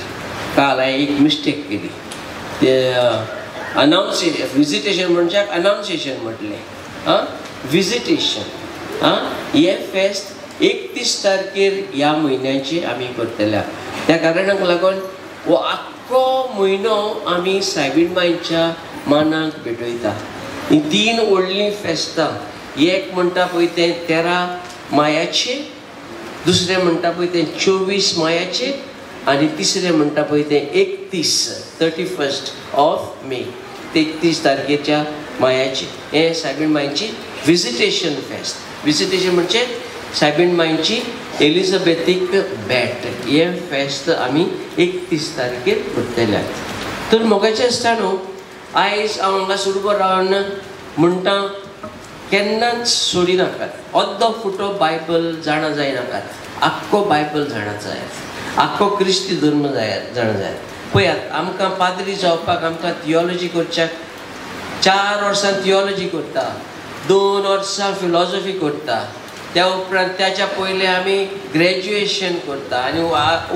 काल हांवें एक मिस्टेक केली, विजिटेशन म्हणजे अनाउन्सिएशन म्हटलें, विजिटेशन. हे फेस्त 31 तारखेर ह्या म्हयन्याचे आमी करतल्या. त्या कारणाक लागून हो आख्खो म्हयनो आमी सायबीण मांयच्या मानाक भेटयता. ही 3 व्हडलीं फेस्तां, एक म्हणटा पळय तें 13 मायाचें, दुसरें म्हणटा पळय तें 24 मायाचें, आनी तिसरें म्हणटा पळय तें 31 मे, 31 तारखेच्या मायाचें. हें सायबीण मांयची विजिटेशन फेस्त. विजिटेशन म्हणजे सायबीण मांयची एलिझाबेथीक भेट. हें फेस्त आमी 31 तारखेर करतल्या. तर मोगाचें आसता न्हू, आयज हांव हांगा सुरगो रावन म्हणटा केन्नाच सोडी नाकात अर्दो फुटो बायबल जाणा जायनाकात आख्खो बायबल जाणा जायात आख्खो क्रिस्ती धर्म जाणा जायात पळयात आमकां पाद्री जावपाक आमकां थियोलॉजी करच्याक 4 वर्सां थियोलॉजी करता 2 वर्सां फिलॉसॉफी करता त्या उपरांत त्याच्या पयले आमी ग्रॅज्युएशन करता आनी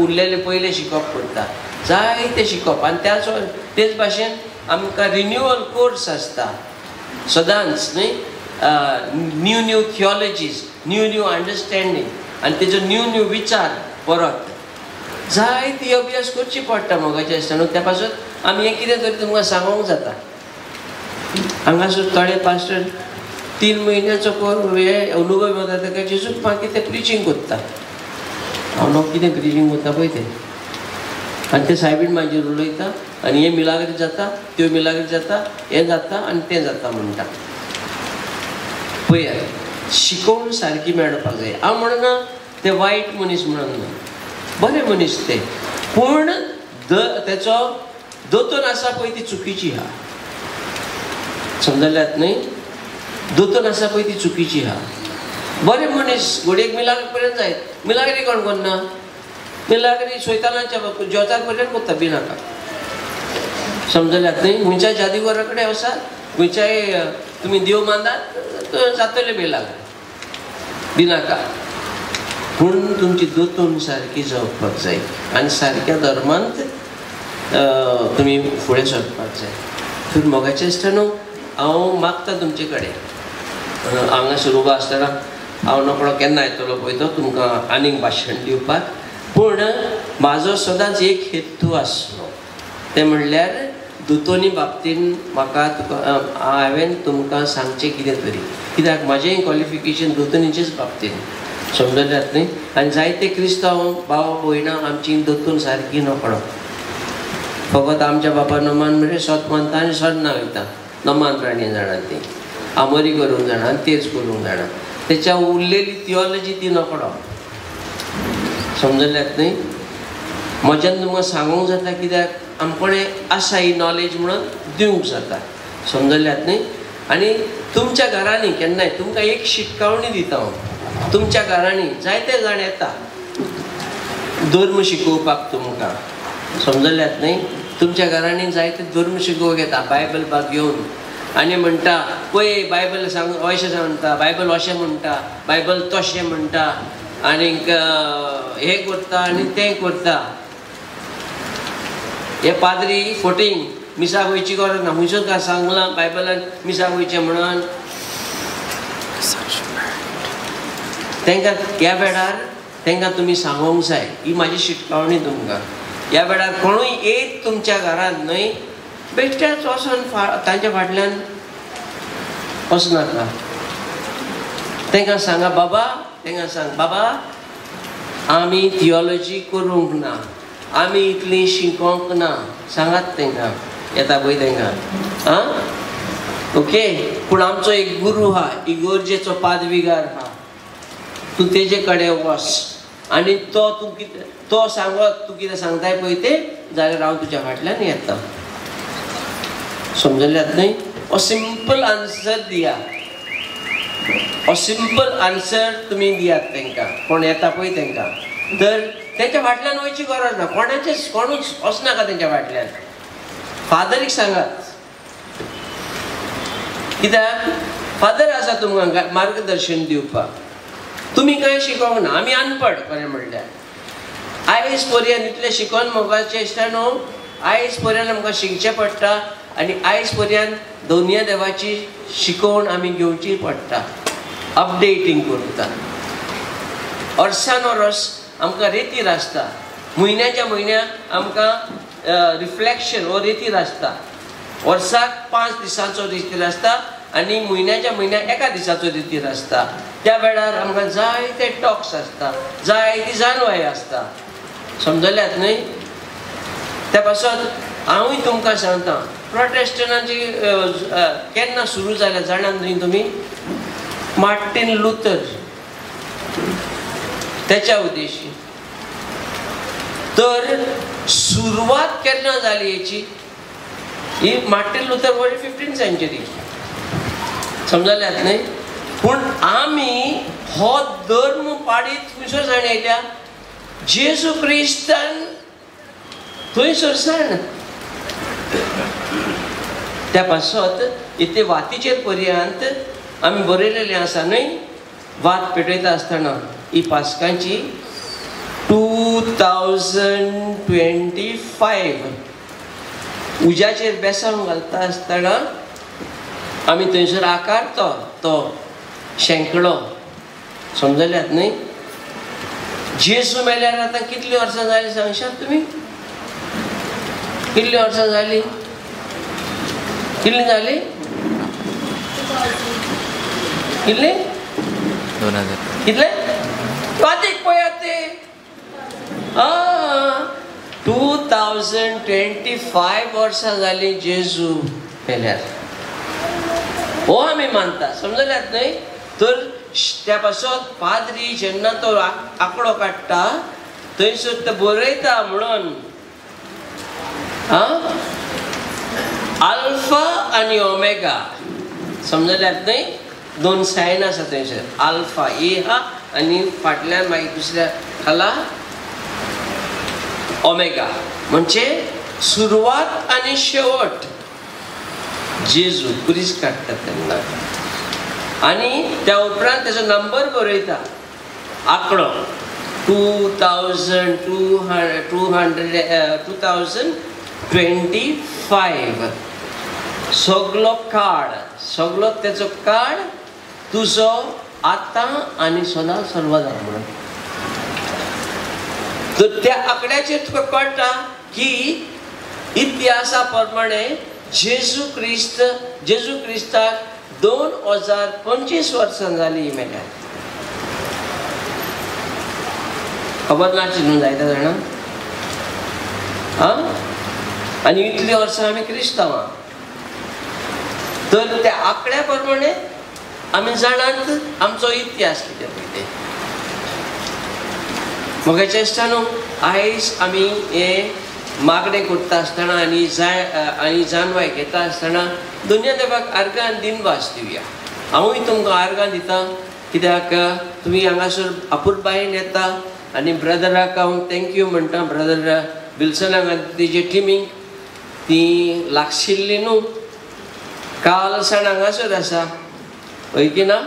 उरलेले पयले शिकप करता जायते शिकप आनी तेच भाशेन आमकां रिन्युअल कोर्स आसता सदांच न्ही न्यू थियोलॉजीज न्यू अंडरस्टँडींग आनी तेजो न्यू विचार परत जायती अभ्यास करची पडटा मोगाच्या आसतना त्या पासून आमी हें कितें तरी तुमकां सांगूंक जाता हांगासर थोडे पास्टर 3 म्हयन्याचो हे अनुभव जाता ताका जेजूक मागीर ते प्रिचींग करता हांव कितें प्रिचींग करता पळय तें आनी ते सायबीण म्हाजेर उलयता आनी हे मिलाग्री जाता त्यो मिलाग्री जाता हें जाता आनी तें जाता म्हणटा पळयात शिकोवण सारकी मेळपाक जाय हांव म्हणना ते वायट मनीस म्हणून ना बरे मनीस ते पूण तेचो दोतोन आसा पळय ती चुकीची आहा समजल्यात न्ही दोतोन आसा पळय ती चुकीची आहा बरे मनीस घोडयेक मिलाग्री पर्यंत जायत मिलाग्री कोण करना मिलाग्री शैतानाच्या ज्योतार पर्यंत करता बिनाका समजल्यात न्ही खंयच्याय जादूगरा कडेन वसात खंयच्याय तुमी देव मानतात जातले मिलाग्री बिनाका पूण तुमची दोतोन सारकी जावपाक जाय आनी सारक्या धर्मांत तुमी फुडें सरपाक जाय पूण मोगाचें आसतना हांव मागता तुमचे कडेन हांगासर उबो आसतना हांव नकळो केन्ना येतलो पळय तो तुमकां आनीक भाशण दिवपाक पूण म्हाजो सदांच एक हेतू आसलो तें म्हणल्यार दोतोनी बाबतीन म्हाका हांवें तुमकां सांगचें कितें तरी कित्याक म्हाजें क्वॉलिफिकेशन दोतोनीचेच बाबतीन समजल्यात न्ही आनी जायते क्रिस्तांव भाव भयणां आमची दोतोन सारकी नकळो फकत आमच्या बापा नमान म्हणजे सत मानता आनी सन्ना वयता नमान राणी जाणा ती आमरी करूंक जाणा आनी तेच करूंक जाणा तेच्या उरलेली थियोलॉजी ती नकळो समजल्यात न्ही म्हज्यान तुमकां सांगूंक जाता कित्याक आमकोणे आसा ही नॉलेज म्हणून दिवंक जाता समजल्यात न्ही आनी तुमच्या घरांनी केन्नाय तुमकां एक शिटकावणी दिता हांव तुमच्या घरांनी जायते जाण येता धर्म शिकोवपाक तुमकां समजल्यात न्ही तुमच्या घरांनी जायते धर्म शिकोवक येता बायबल बाग घेवन आनी म्हणटा पळय बायबल सांग अशें म्हणटा बायबल अशें म्हणटा बायबल तशें म्हणटा आनीक हें करता आनी तें करता हे पाद्री फोटींग मिसाक वयची गरज ना खंयचो काय सांगलां बायबलान मिसाक वयचें म्हणून तांकां ह्या वेळार तांकां तुमी सांगोंक जाय ही म्हाजी शिटकावणी तुमकां ह्या वेळार कोणूय येत तुमच्या घरांत न्हय बेश्टेच वचोन तांच्या फाटल्यान वचनाका तांकां सांगा बाबा तांकां सांग बाबा आमी थियोलॉजी करूंक ना आमी इतली शिकोंक ना सांगात तांकां येता पळय तांकां आं ओके पूण आमचो एक गुरू आहा इगोर्जेचो पादविगार आहा तूं तेजे कडेन वच आनी तो सांगत तूं कितें सांगताय पळय तें जाल्यार हांव तुज्या फाटल्यान येता समजल्यात न्ही हो सिंपल आन्सर दिया हो सिंपल आन्सर तुमी दियात तांकां कोण येता पळय तांकां तर तेंच्या फाटल्यान वयची गरज ना कोणाचेच कोणूच वचनाका तेंच्या फाटल्यान फादरीक सांगात कित्याक फादर आसा तुमकां मार्गदर्शन दिवपाक तुमी कांय शिकोंक ना आमी अनपड खरें म्हणल्यार आयज पर्यंत इतलें शिकोन मोगाचें दिसता न्हू आयज पर्यंत आमकां शिकचें पडटा आनी आयज पर्यंत दोनया देवाची शिकोवण आमी घेवची पडटा अपडेटींग करता वर्सान वर्स आमकां रेतीर आसता म्हयन्याच्या म्हयन्याक आमकां रिफ्लेक्शन हो रेतीर आसता वर्साक 5 दिसांचो रेतीर आसता आनी म्हयन्याच्या म्हयन्याक 1 दिसाचो रेतीर आसता त्या वेळार आमकां जायते टॉक्स आसता जायती जानवाय आसता समजल्यात न्ही त्या पासून हांवूय तुमकां सांगता प्रोटेस्टंटांची केन्ना सुरू जाल्या जाणात न्ही तुमी मार्टीन लुथर तेच्या उद्देशी तर सुरवात केन्ना जाली हेची ही Martin Luther world 15th century समजल्यात न्ही पूण आमी हो धर्म पाडीत खंयसर जाण येयल्या जेजू क्रिस्तान थंयसर जाण त्या पासत इथे वातीचेर पर्यंत आमी बरयलेले आसा न्हय वात पेटयता आसतना ही पास्कांची 2025 उज्याचेर बेसांव घालता आसतना आमी थंयसर आकारतो तो शेंकडो समजल्यात न्हय जेजू मेल्यार आतां कितलीं वर्सां जालीं सांगशात तुमी कितलीं वर्सां जालीं कितलीं जालीं कितले 2000 कितले वातीक पळयात ते 2025 वर्सां जालीं जेजू मेल्यार हो आमी मानता समजल्यात न्हय तर त्या पासत पाद्री जेन्ना तो आंकडो काडटा थंयसर तो बरयता म्हणून अल्फा आनी ओमेगा समजल्यात न्हय दोन सायन आसा थंयसर अल्फा ए हा आनी फाटल्यान मागीर दुसऱ्या खाला ओमेगा म्हणजे सुरवात आनी शेवट जेजू क्रिस काडटा तेन्ना आनी त्या उपरांत तेजो नंबर बरयता आंकडो 2025 सगलो काळ सगलो तेजो काळ तुजो आतां आनी सदां सर्वदा म्हणून तर त्या आंकड्याचेर तुका कळटा की इतिहासा प्रमाणे जेजू क्रिस्ताक 2025 वर्सां जालीं मेल्यार खबर नाची न्हू जायत्या जाणांक आनी इतलीं वर्सां आमी क्रिस्तांवां तर त्या आंकड्या प्रमाणे आमी जाणात आमचो इतिहास कितें पळय तें म्हाका चेष्टानू आयज आमी हे मागणे करता आसतना आनी जानवाय घेता आसतना दुनिया देवाक आर्गां दिन वास दिवया हांवूय तुमकां आर्गां दिता कित्याक तुमी हांगासर आपुरबायेन येता आनी ब्रदराक हांव थँक्यू म्हणटा ब्रदर विल्सनाक आनी तेजे टिमीक ती लागशिल्ली न्हू काल साण हांगासर आसा हय की ना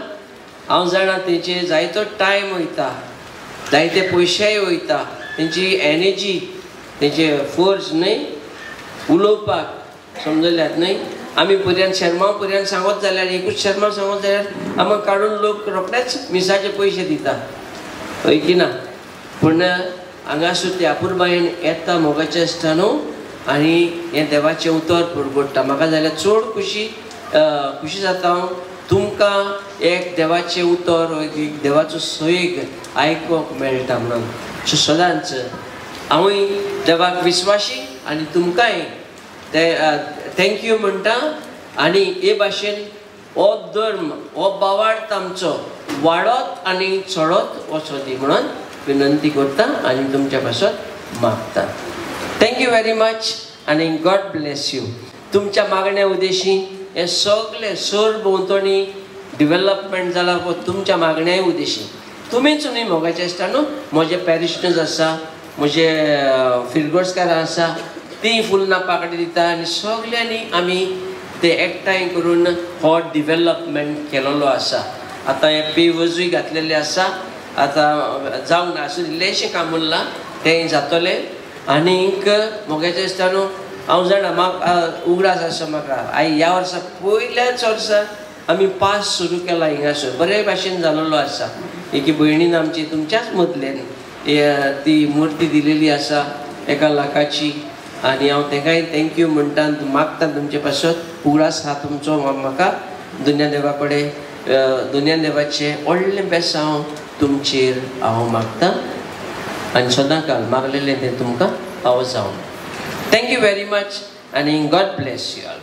हांव जाणा तेचे जायतो टायम वयता जायते पयशेय वयता तेंची एनर्जी तेंचे फोर्स न्हय उलोवपाक समजल्यात न्हय आमी पर्यंत शर्मा पर्यंत सांगत जाल्यार एकूच शर्मा सांगत जाल्यार आमकां काडून लोक रोखडेच मिसाचे पयशे दिता हय की ना पूण हांगासर त्या आपुरबायेन येता मोगाचें आसता न्हू आनी हें देवाचें उतर परगडटा म्हाका जाल्यार चड खुशी जाता हांव तुमकां एक देवाचें उतर एक देवाचो सैग आयकोवंक मेळटा म्हणून सो सदांच हांवूय देवाक विस्वासी आनी तुमकांय थँक्यू म्हणटा आनी हे भाशेन हो धर्म हो बावार्थ आमचो वाडत आनी चडत वचो दी म्हणून विनंती करता आनी तुमच्या पासत मागता थँक्यू वेरी मच आनी गॉड ब्लेस यू तुमच्या मागण्या उद्देशी हे सगळे सर भोंवतणी डेव्हलपमेंट जाला तुमच्या मागण्या उद्देशी तुमीच न्ही मोगाचें आसता न्हू म्हजे पॅरिशनर्स आसा म्हजे फिरगोर्सकारां आसा ती फुलना पाकडी दिता आनी सगल्यांनी आमी ते एकठांय करून हो डेव्हलपमेंट केलेलो आसा आतां हे पेवर्सूय घातलेले आसा आतां जावंक ना असो इल्लेशें काम उरलां तें जातलें आनीक मोगाचें आसता न्हू हांव जाणा म्हाका उगडास आसा म्हाका ह्या वर्सा पयल्याच वर्सा आमी पास सुरू केला हिंगासर बरे भाशेन जालोलो आसा एके भयणीन आमची तुमच्याच मदल्यान ती मुर्ती दिलेली आसा 1 लाखाची आनी हांव तेकाय थँक्यू म्हणटा मागता तुमचे पासत उगडास हा तुमचो म्हाका दुनिया देवा कडेन दुनिया देवाचें व्हडलें बेसांव तुमचेर हांव मागता आनी सदांकाल मागलेलें तें तुमकां हांव जावं थँक्यू वेरी मच आनी गॉड ब्लेस यू ऑल